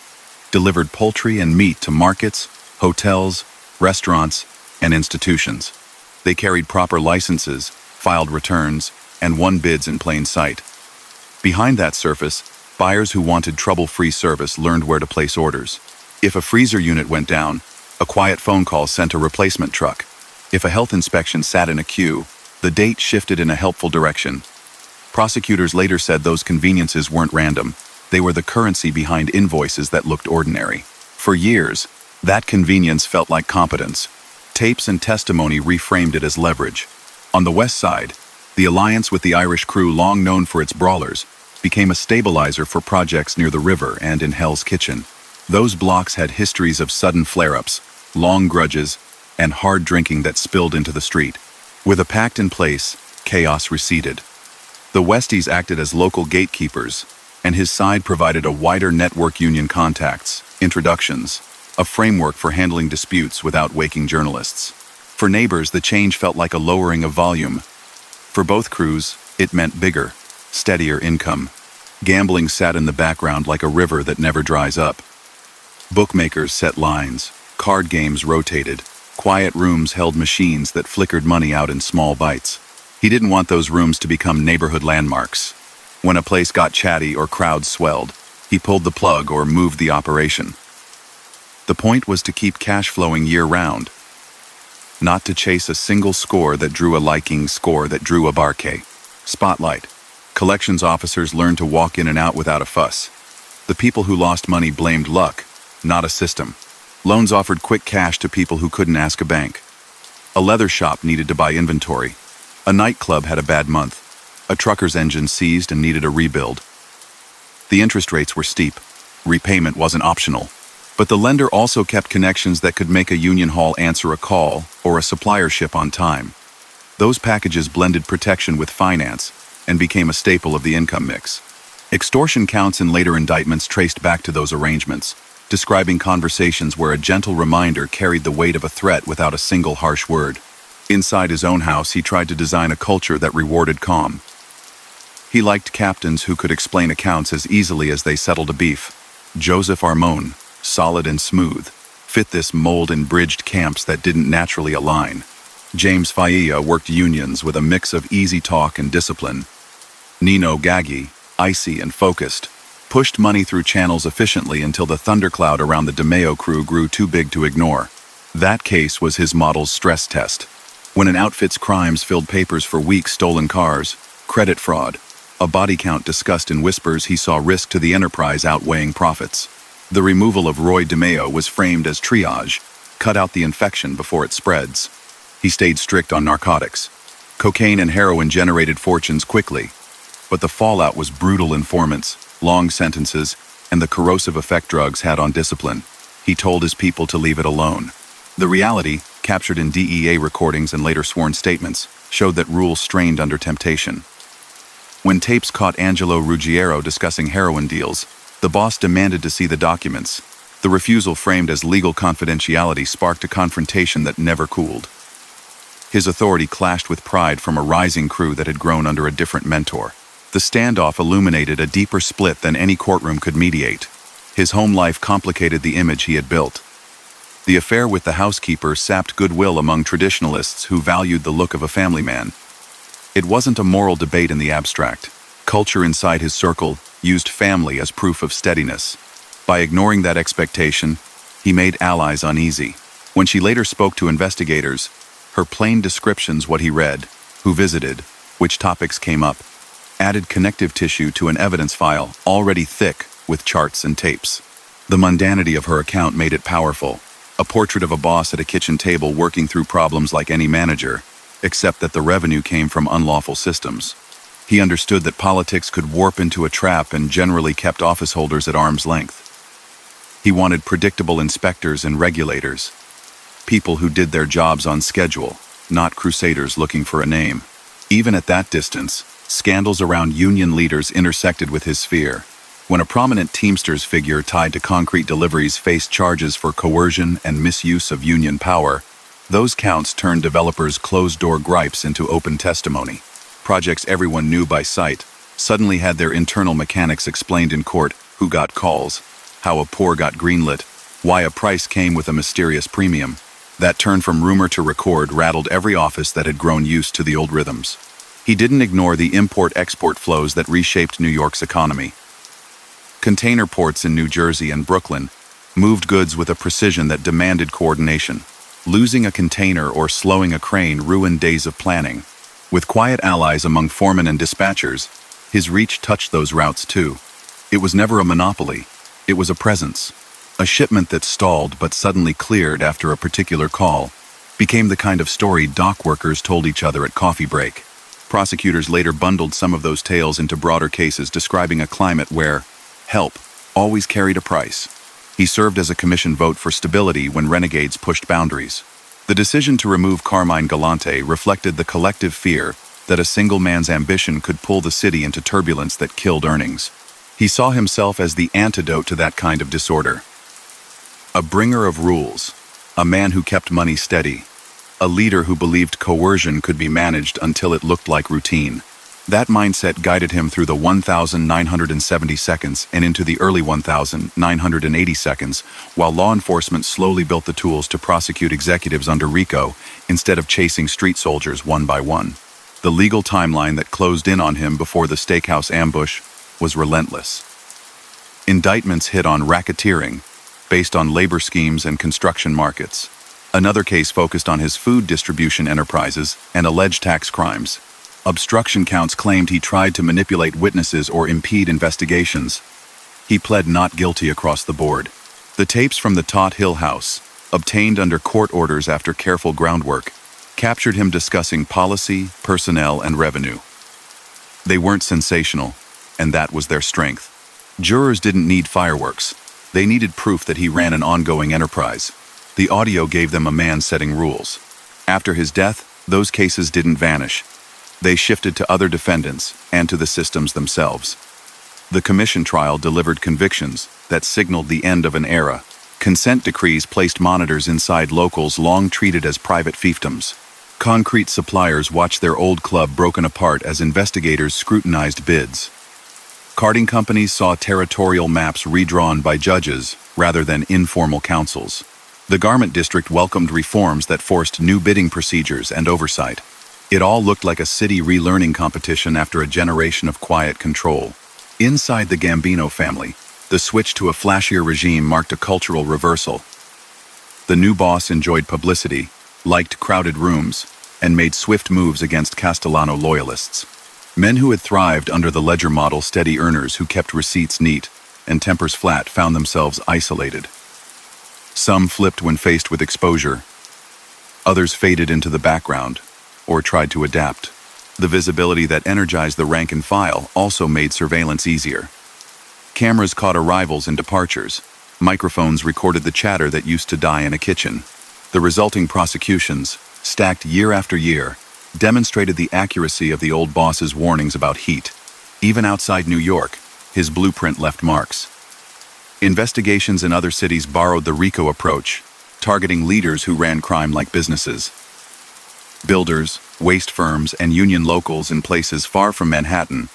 delivered poultry and meat to markets, hotels, restaurants, and institutions. They carried proper licenses, filed returns, and won bids in plain sight. Behind that surface, buyers who wanted trouble-free service learned where to place orders. If a freezer unit went down, a quiet phone call sent a replacement truck. If a health inspection sat in a queue, the date shifted in a helpful direction. Prosecutors later said those conveniences weren't random. They were the currency behind invoices that looked ordinary. For years, that convenience felt like competence. Tapes and testimony reframed it as leverage. On the west side, the alliance with the Irish crew, long known for its brawlers, became a stabilizer for projects near the river and in Hell's Kitchen. Those blocks had histories of sudden flare-ups, long grudges, and hard drinking that spilled into the street. With a pact in place, chaos receded. The Westies acted as local gatekeepers, and his side provided a wider network, union contacts, introductions, a framework for handling disputes without waking journalists. For neighbors, the change felt like a lowering of volume. For both crews, it meant bigger, steadier income. Gambling sat in the background like a river that never dries up. Bookmakers set lines, card games rotated, quiet rooms held machines that flickered money out in small bites. He didn't want those rooms to become neighborhood landmarks. When a place got chatty or crowds swelled, he pulled the plug or moved the operation. The point was to keep cash flowing year-round, not to chase a single score that drew a liking score that drew a barquet. Spotlight. Collections officers learned to walk in and out without a fuss. The people who lost money blamed luck, not a system. Loans offered quick cash to people who couldn't ask a bank. A leather shop needed to buy inventory. A nightclub had a bad month. A trucker's engine seized and needed a rebuild. The interest rates were steep. Repayment wasn't optional. But the lender also kept connections that could make a union hall answer a call or a supplier ship on time. Those packages blended protection with finance and became a staple of the income mix. Extortion counts in later indictments traced back to those arrangements, describing conversations where a gentle reminder carried the weight of a threat without a single harsh word. Inside his own house, he tried to design a culture that rewarded calm. He liked captains who could explain accounts as easily as they settled a beef. Joseph Armone, solid and smooth, fit this mold in bridged camps that didn't naturally align. James Failla worked unions with a mix of easy talk and discipline. Nino Gaggi, icy and focused, pushed money through channels efficiently until the thundercloud around the DeMeo crew grew too big to ignore. That case was his model's stress test. When an outfit's crimes filled papers for weeks, stolen cars, credit fraud, a body count discussed in whispers, he saw risk to the enterprise outweighing profits. The removal of Roy DeMeo was framed as triage, cut out the infection before it spreads. He stayed strict on narcotics. Cocaine and heroin generated fortunes quickly, but the fallout was brutal. Informants, long sentences, and the corrosive effect drugs had on discipline. He told his people to leave it alone. The reality, captured in DEA recordings and later sworn statements, showed that rules strained under temptation. When tapes caught Angelo Ruggiero discussing heroin deals, the boss demanded to see the documents. The refusal, framed as legal confidentiality, sparked a confrontation that never cooled. His authority clashed with pride from a rising crew that had grown under a different mentor. The standoff illuminated a deeper split than any courtroom could mediate. His home life complicated the image he had built. The affair with the housekeeper sapped goodwill among traditionalists who valued the look of a family man. It wasn't a moral debate in the abstract. Culture inside his circle used family as proof of steadiness. By ignoring that expectation, he made allies uneasy. When she later spoke to investigators, her plain descriptions, what he read, who visited, which topics came up, added connective tissue to an evidence file already thick with charts and tapes. The mundanity of her account made it powerful. A portrait of a boss at a kitchen table working through problems like any manager, except that the revenue came from unlawful systems. He understood that politics could warp into a trap and generally kept office holders at arm's length. He wanted predictable inspectors and regulators, people who did their jobs on schedule, not crusaders looking for a name. Even at that distance, scandals around union leaders intersected with his sphere. When a prominent Teamsters figure tied to concrete deliveries faced charges for coercion and misuse of union power, those counts turned developers' closed-door gripes into open testimony. Projects everyone knew by sight suddenly had their internal mechanics explained in court: who got calls, how a pour got greenlit, why a price came with a mysterious premium. That turn from rumor to record rattled every office that had grown used to the old rhythms. He didn't ignore the import-export flows that reshaped New York's economy. Container ports in New Jersey and Brooklyn moved goods with a precision that demanded coordination. Losing a container or slowing a crane ruined days of planning. With quiet allies among foremen and dispatchers, his reach touched those routes too. It was never a monopoly. It was a presence. A shipment that stalled but suddenly cleared after a particular call. became the kind of story dock workers told each other at coffee break. Prosecutors later bundled some of those tales into broader cases describing a climate where help always carried a price. He served as a commission vote for stability when renegades pushed boundaries. The decision to remove Carmine Galante reflected the collective fear that a single man's ambition could pull the city into turbulence that killed earnings. He saw himself as the antidote to that kind of disorder. A bringer of rules, a man who kept money steady, a leader who believed coercion could be managed until it looked like routine. That mindset guided him through the 1,970 seconds and into the early 1,980 seconds, while law enforcement slowly built the tools to prosecute executives under Rico instead of chasing street soldiers one by one. The legal timeline that closed in on him before the steakhouse ambush was relentless. Indictments hit on racketeering, based on labor schemes and construction markets. Another case focused on his food distribution enterprises and alleged tax crimes. Obstruction counts claimed he tried to manipulate witnesses or impede investigations. He pled not guilty across the board. The tapes from the Tot Hill house, obtained under court orders after careful groundwork, captured him discussing policy, personnel, and revenue. They weren't sensational, and that was their strength. Jurors didn't need fireworks. They needed proof that he ran an ongoing enterprise. The audio gave them a man setting rules. After his death, those cases didn't vanish. They shifted to other defendants and to the systems themselves. The commission trial delivered convictions that signaled the end of an era. Consent decrees placed monitors inside locals long treated as private fiefdoms. Concrete suppliers watched their old club broken apart as investigators scrutinized bids. Carting companies saw territorial maps redrawn by judges rather than informal councils. The garment district welcomed reforms that forced new bidding procedures and oversight. It all looked like a city relearning competition after a generation of quiet control. Inside the Gambino family, the switch to a flashier regime marked a cultural reversal. The new boss enjoyed publicity, liked crowded rooms, and made swift moves against Castellano loyalists. Men who had thrived under the ledger model, steady earners who kept receipts neat and tempers flat, found themselves isolated. Some flipped when faced with exposure. Others faded into the background or tried to adapt. The visibility that energized the rank and file also made surveillance easier. Cameras caught arrivals and departures. Microphones recorded the chatter that used to die in a kitchen. The resulting prosecutions, stacked year after year, demonstrated the accuracy of the old boss's warnings about heat. Even outside New York, his blueprint left marks. Investigations in other cities borrowed the Rico approach, targeting leaders who ran crime like businesses. Builders, waste firms, and union locals in places far from Manhattan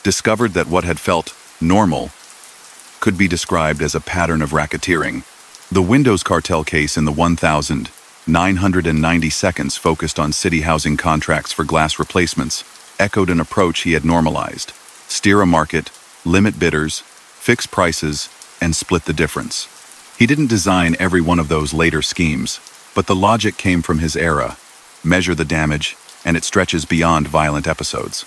discovered that what had felt normal could be described as a pattern of racketeering. The Windows Cartel case in the 1,990 seconds focused on city housing contracts for glass replacements, echoed an approach he had normalized: steer a market, limit bidders, fix prices, and split the difference. He didn't design every one of those later schemes, but the logic came from his era. Measure the damage, and it stretches beyond violent episodes.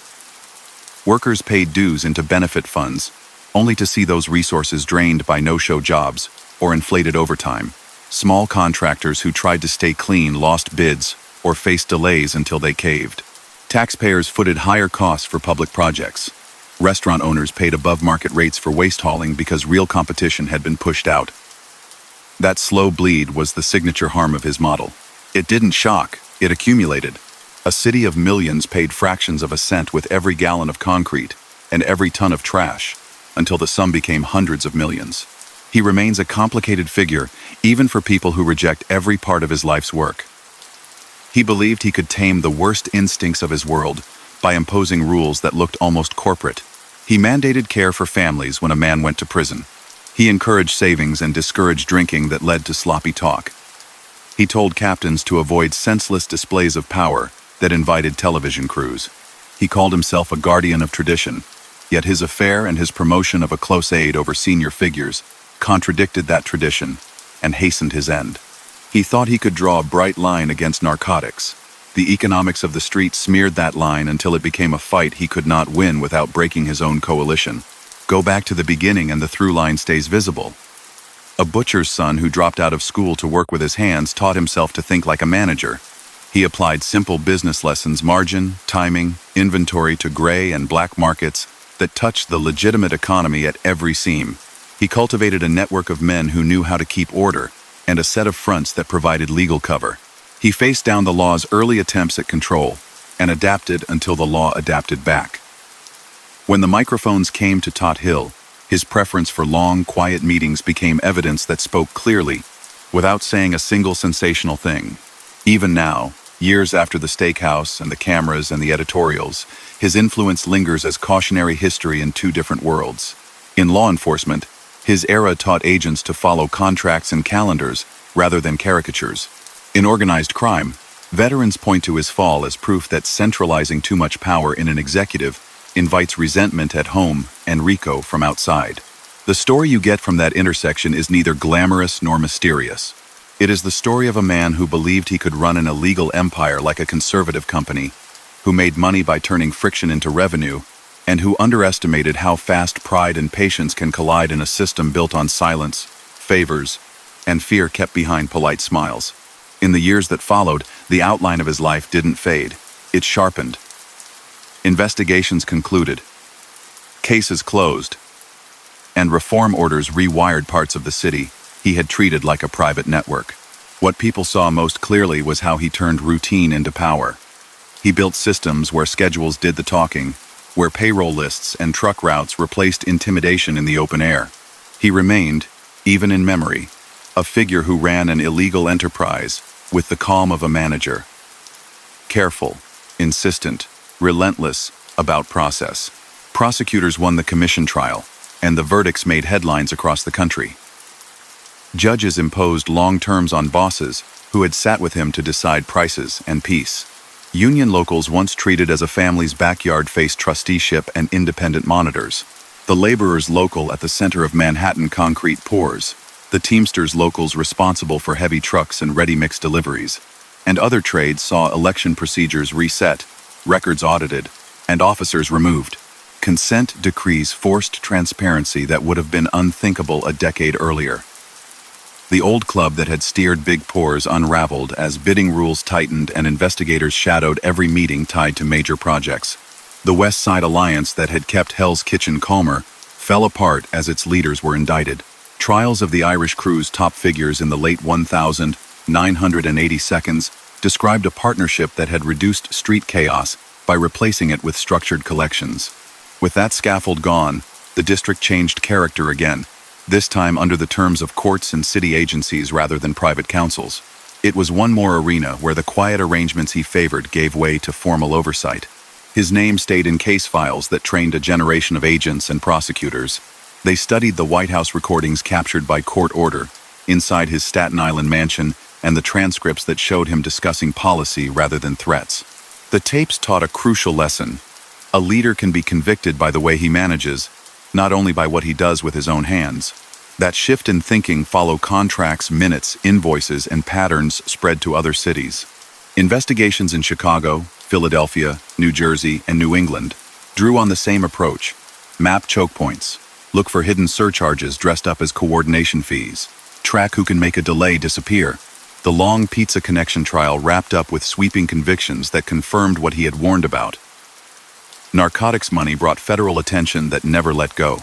Workers paid dues into benefit funds, only to see those resources drained by no-show jobs or inflated overtime. Small contractors who tried to stay clean lost bids or faced delays until they caved. Taxpayers footed higher costs for public projects. Restaurant owners paid above market rates for waste hauling because real competition had been pushed out. That slow bleed was the signature harm of his model. It didn't shock, it accumulated. A city of millions paid fractions of a cent with every gallon of concrete and every ton of trash, until the sum became hundreds of millions. He remains a complicated figure, even for people who reject every part of his life's work. He believed he could tame the worst instincts of his world by imposing rules that looked almost corporate. He mandated care for families when a man went to prison. He encouraged savings and discouraged drinking that led to sloppy talk. He told captains to avoid senseless displays of power that invited television crews. He called himself a guardian of tradition, yet his affair and his promotion of a close aide over senior figures contradicted that tradition and hastened his end. He thought he could draw a bright line against narcotics. The economics of the street smeared that line until it became a fight he could not win without breaking his own coalition. Go back to the beginning and the through line stays visible. A butcher's son who dropped out of school to work with his hands taught himself to think like a manager. He applied simple business lessons, margin, timing, inventory to gray and black markets that touched the legitimate economy at every seam. He cultivated a network of men who knew how to keep order and a set of fronts that provided legal cover. He faced down the law's early attempts at control and adapted until the law adapted back. When the microphones came to Tot Hill, his preference for long, quiet meetings became evidence that spoke clearly, without saying a single sensational thing. Even now, years after the steakhouse and the cameras and the editorials, his influence lingers as cautionary history in two different worlds. In law enforcement, his era taught agents to follow contracts and calendars rather than caricatures. In organized crime, veterans point to his fall as proof that centralizing too much power in an executive invites resentment at home and Rico from outside. The story you get from that intersection is neither glamorous nor mysterious. It is the story of a man who believed he could run an illegal empire like a conservative company, who made money by turning friction into revenue, and who underestimated how fast pride and patience can collide in a system built on silence, favors, and fear kept behind polite smiles. In the years that followed, the outline of his life didn't fade. It sharpened. Investigations concluded, cases closed, and reform orders rewired parts of the city he had treated like a private network. What people saw most clearly was how he turned routine into power. He built systems where schedules did the talking, where payroll lists and truck routes replaced intimidation in the open air. He remained, even in memory, a figure who ran an illegal enterprise with the calm of a manager. Careful, insistent, relentless about process. Prosecutors won the commission trial, and the verdicts made headlines across the country. Judges imposed long terms on bosses who had sat with him to decide prices and peace. Union locals once treated as a family's backyard faced trusteeship and independent monitors. The laborers local at the center of Manhattan concrete pours, the Teamsters locals responsible for heavy trucks and ready-mix deliveries, and other trades saw election procedures reset, records audited, and officers removed. Consent decrees forced transparency that would have been unthinkable a decade earlier. The old club that had steered big pours unraveled as bidding rules tightened and investigators shadowed every meeting tied to major projects. The West Side Alliance that had kept Hell's Kitchen calmer fell apart as its leaders were indicted. Trials of the Irish crew's top figures in the late 1982 described a partnership that had reduced street chaos by replacing it with structured collections. With that scaffold gone, the district changed character again, this time under the terms of courts and city agencies rather than private councils. It was one more arena where the quiet arrangements he favored gave way to formal oversight. His name stayed in case files that trained a generation of agents and prosecutors. They studied the White House recordings captured by court order inside his Staten Island mansion and the transcripts that showed him discussing policy rather than threats. The tapes taught a crucial lesson. A leader can be convicted by the way he manages, not only by what he does with his own hands. That shift in thinking followed contracts, minutes, invoices, and patterns spread to other cities. Investigations in Chicago, Philadelphia, New Jersey, and New England drew on the same approach. Map choke points. Look for hidden surcharges dressed up as coordination fees. Track who can make a delay disappear. The long pizza connection trial wrapped up with sweeping convictions that confirmed what he had warned about. Narcotics money brought federal attention that never let go.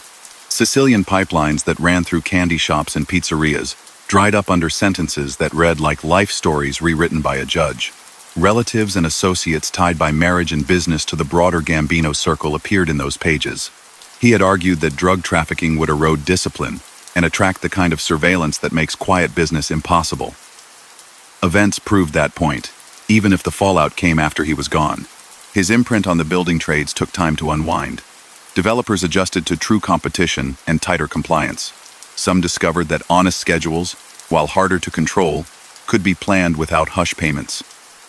Sicilian pipelines that ran through candy shops and pizzerias dried up under sentences that read like life stories rewritten by a judge. Relatives and associates tied by marriage and business to the broader Gambino circle appeared in those pages. He had argued that drug trafficking would erode discipline and attract the kind of surveillance that makes quiet business impossible. Events proved that point, even if the fallout came after he was gone. His imprint on the building trades took time to unwind. Developers adjusted to true competition and tighter compliance. Some discovered that honest schedules, while harder to control, could be planned without hush payments.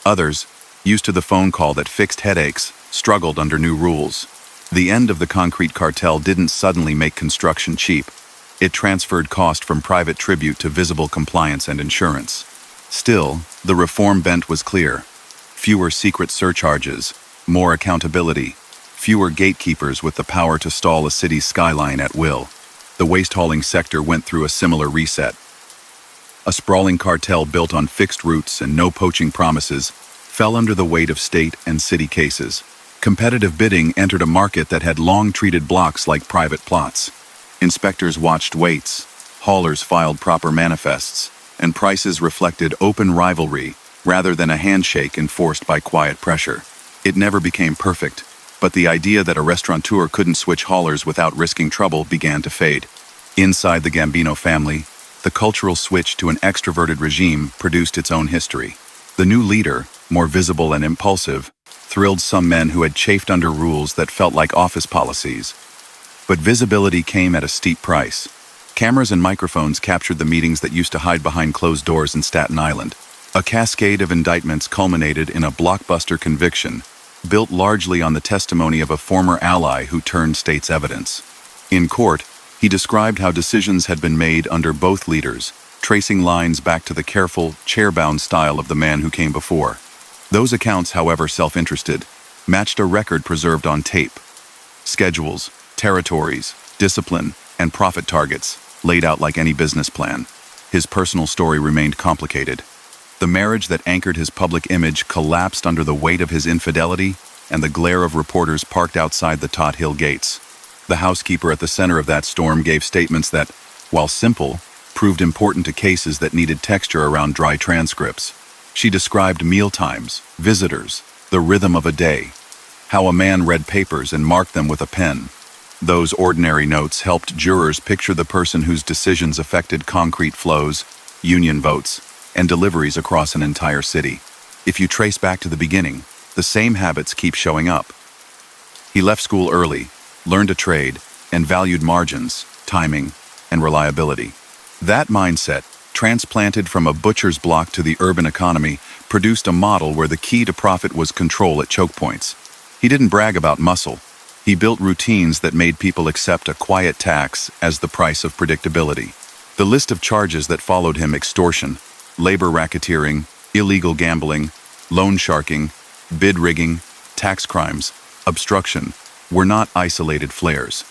Others, used to the phone call that fixed headaches, struggled under new rules. The end of the concrete cartel didn't suddenly make construction cheap. It transferred cost from private tribute to visible compliance and insurance. Still, the reform bent was clear. Fewer secret surcharges, more accountability, fewer gatekeepers with the power to stall a city's skyline at will. the waste-hauling sector went through a similar reset. A sprawling cartel built on fixed routes and no poaching promises fell under the weight of state and city cases. Competitive bidding entered a market that had long treated blocks like private plots. Inspectors watched weights, haulers filed proper manifests, and prices reflected open rivalry rather than a handshake enforced by quiet pressure. It never became perfect, but the idea that a restaurateur couldn't switch haulers without risking trouble began to fade. Inside the Gambino family, the cultural switch to an extroverted regime produced its own history. The new leader, more visible and impulsive, thrilled some men who had chafed under rules that felt like office policies. But visibility came at a steep price. Cameras and microphones captured the meetings that used to hide behind closed doors in Staten Island. A cascade of indictments culminated in a blockbuster conviction, built largely on the testimony of a former ally who turned state's evidence. In court, he described how decisions had been made under both leaders, tracing lines back to the careful, chair-bound style of the man who came before. Those accounts, however self-interested, matched a record preserved on tape. Schedules, territories, discipline, and profit targets laid out like any business plan. His personal story remained complicated. The marriage that anchored his public image collapsed under the weight of his infidelity and the glare of reporters parked outside the Tot Hill gates. The housekeeper at the center of that storm gave statements that, while simple, proved important to cases that needed texture around dry transcripts. She described mealtimes, visitors, the rhythm of a day, how a man read papers and marked them with a pen. Those ordinary notes helped jurors picture the person whose decisions affected concrete flows, union votes, and deliveries across an entire city. If you trace back to the beginning, the same habits keep showing up. He left school early, learned a trade, and valued margins, timing, and reliability. That mindset, transplanted from a butcher's block to the urban economy, produced a model where the key to profit was control at choke points. He didn't brag about muscle. He built routines that made people accept a quiet tax as the price of predictability. The list of charges that followed him: extortion, labor racketeering, illegal gambling, loan sharking, bid rigging, tax crimes, obstruction, were not isolated flares.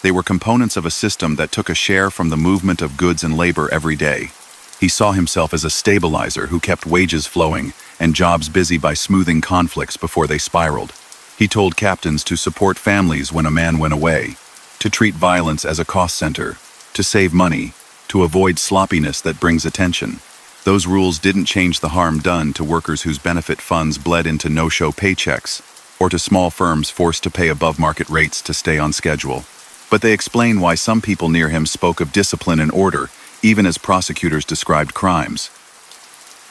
They were components of a system that took a share from the movement of goods and labor every day. He saw himself as a stabilizer who kept wages flowing and jobs busy by smoothing conflicts before they spiraled. He told captains to support families when a man went away, to treat violence as a cost center, to save money, to avoid sloppiness that brings attention. Those rules didn't change the harm done to workers whose benefit funds bled into no-show paychecks, or to small firms forced to pay above-market rates to stay on schedule. But they explain why some people near him spoke of discipline and order, even as prosecutors described crimes.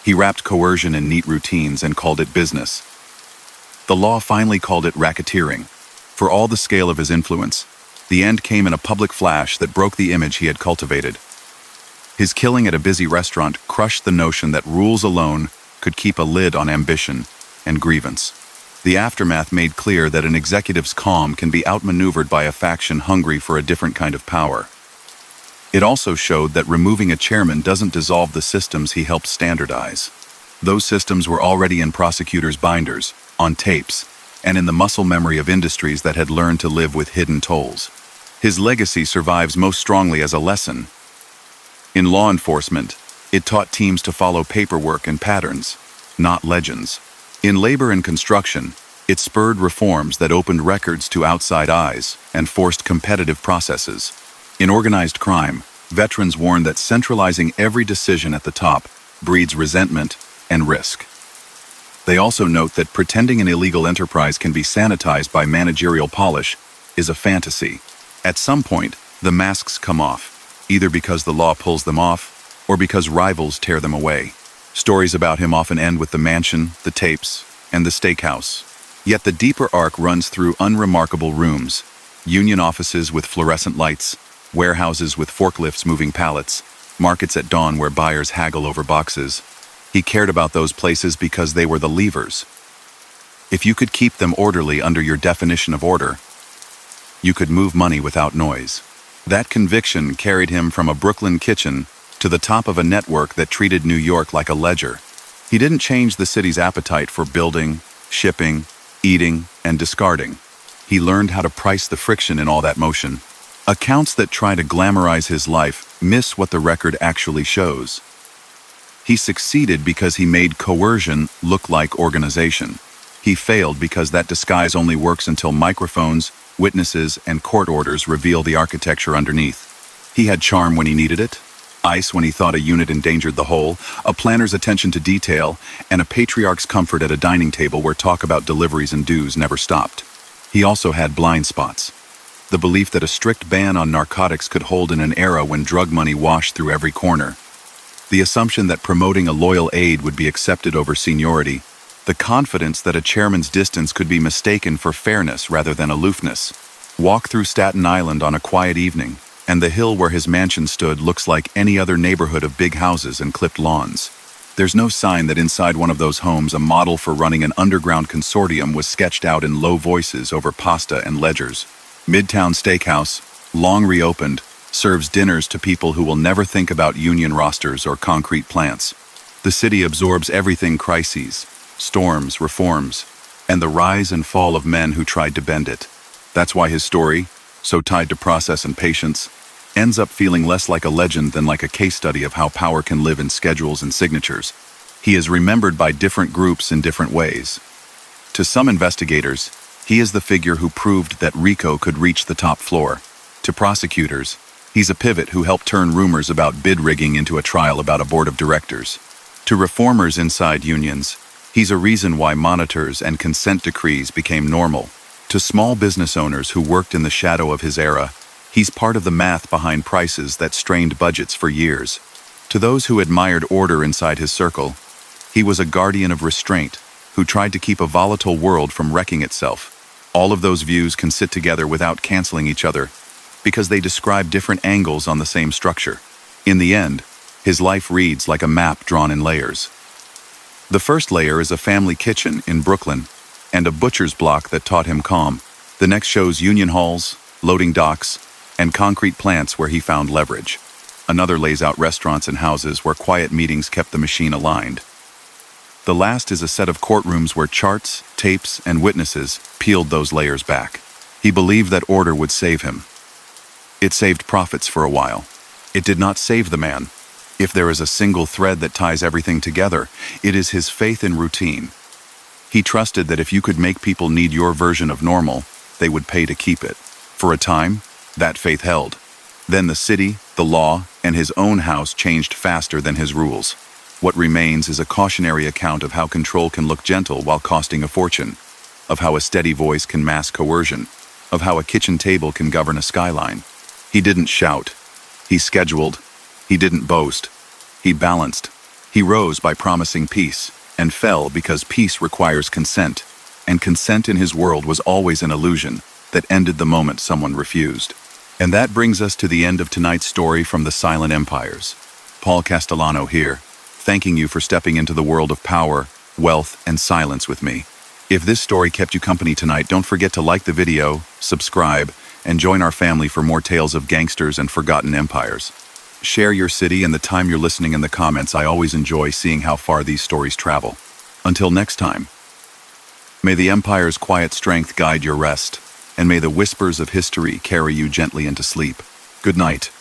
He wrapped coercion in neat routines and called it business. The law finally called it racketeering. For all the scale of his influence, the end came in a public flash that broke the image he had cultivated. His killing at a busy restaurant crushed the notion that rules alone could keep a lid on ambition and grievance. The aftermath made clear that an executive's calm can be outmaneuvered by a faction hungry for a different kind of power. It also showed that removing a chairman doesn't dissolve the systems he helped standardize. Those systems were already in prosecutors' binders, on tapes, and in the muscle memory of industries that had learned to live with hidden tolls. His legacy survives most strongly as a lesson. In law enforcement, it taught teams to follow paperwork and patterns, not legends. In labor and construction, it spurred reforms that opened records to outside eyes and forced competitive processes. In organized crime, veterans warned that centralizing every decision at the top breeds resentment and risk. They also note that pretending an illegal enterprise can be sanitized by managerial polish is a fantasy. At some point, the masks come off, either because the law pulls them off or because rivals tear them away. Stories about him often end with the mansion, the tapes, and the steakhouse. Yet the deeper arc runs through unremarkable rooms, union offices with fluorescent lights, warehouses with forklifts moving pallets, markets at dawn where buyers haggle over boxes. He cared about those places because they were the levers. If you could keep them orderly under your definition of order, you could move money without noise. That conviction carried him from a Brooklyn kitchen to the top of a network that treated New York like a ledger. He didn't change the city's appetite for building, shipping, eating, and discarding. He learned how to price the friction in all that motion. Accounts that try to glamorize his life miss what the record actually shows. He succeeded because he made coercion look like organization. He failed because that disguise only works until microphones, witnesses, and court orders reveal the architecture underneath. He had charm when he needed it, ice when he thought a unit endangered the whole, a planner's attention to detail, and a patriarch's comfort at a dining table where talk about deliveries and dues never stopped. He also had blind spots. The belief that a strict ban on narcotics could hold in an era when drug money washed through every corner. The assumption that promoting a loyal aide would be accepted over seniority. The confidence that a chairman's distance could be mistaken for fairness rather than aloofness. Walk through Staten Island on a quiet evening, and the hill where his mansion stood looks like any other neighborhood of big houses and clipped lawns. There's no sign that inside one of those homes a model for running an underground consortium was sketched out in low voices over pasta and ledgers. Midtown Steakhouse, long reopened, serves dinners to people who will never think about union rosters or concrete plants. The city absorbs everything: crises, storms, reforms, and the rise and fall of men who tried to bend it. That's why his story, so tied to process and patience, ends up feeling less like a legend than like a case study of how power can live in schedules and signatures. He is remembered by different groups in different ways. To some investigators, he is the figure who proved that Rico could reach the top floor. To prosecutors, he's a pivot who helped turn rumors about bid rigging into a trial about a board of directors. To reformers inside unions, he's a reason why monitors and consent decrees became normal. To small business owners who worked in the shadow of his era, he's part of the math behind prices that strained budgets for years. To those who admired order inside his circle, he was a guardian of restraint who tried to keep a volatile world from wrecking itself. All of those views can sit together without canceling each other because they describe different angles on the same structure. In the end, his life reads like a map drawn in layers. The first layer is a family kitchen in Brooklyn and a butcher's block that taught him calm. The next shows union halls, loading docks, and concrete plants where he found leverage. Another lays out restaurants and houses where quiet meetings kept the machine aligned. The last is a set of courtrooms where charts, tapes, and witnesses peeled those layers back. He believed that order would save him. It saved profits for a while. It did not save the man. If there is a single thread that ties everything together, it is his faith in routine. He trusted that if you could make people need your version of normal, they would pay to keep it. For a time, that faith held. Then the city, the law, and his own house changed faster than his rules. What remains is a cautionary account of how control can look gentle while costing a fortune, of how a steady voice can mask coercion, of how a kitchen table can govern a skyline. He didn't shout. He scheduled. He didn't boast. He balanced. He rose by promising peace, and fell because peace requires consent, and consent in his world was always an illusion that ended the moment someone refused. And that brings us to the end of tonight's story from the Silent Empires. Paul Castellano here, thanking you for stepping into the world of power, wealth, and silence with me. If this story kept you company tonight, don't forget to like the video, subscribe, and join our family for more tales of gangsters and forgotten empires. Share your city and the time you're listening in the comments. I always enjoy seeing how far these stories travel. Until next time, may the empire's quiet strength guide your rest, and may the whispers of history carry you gently into sleep. Good night.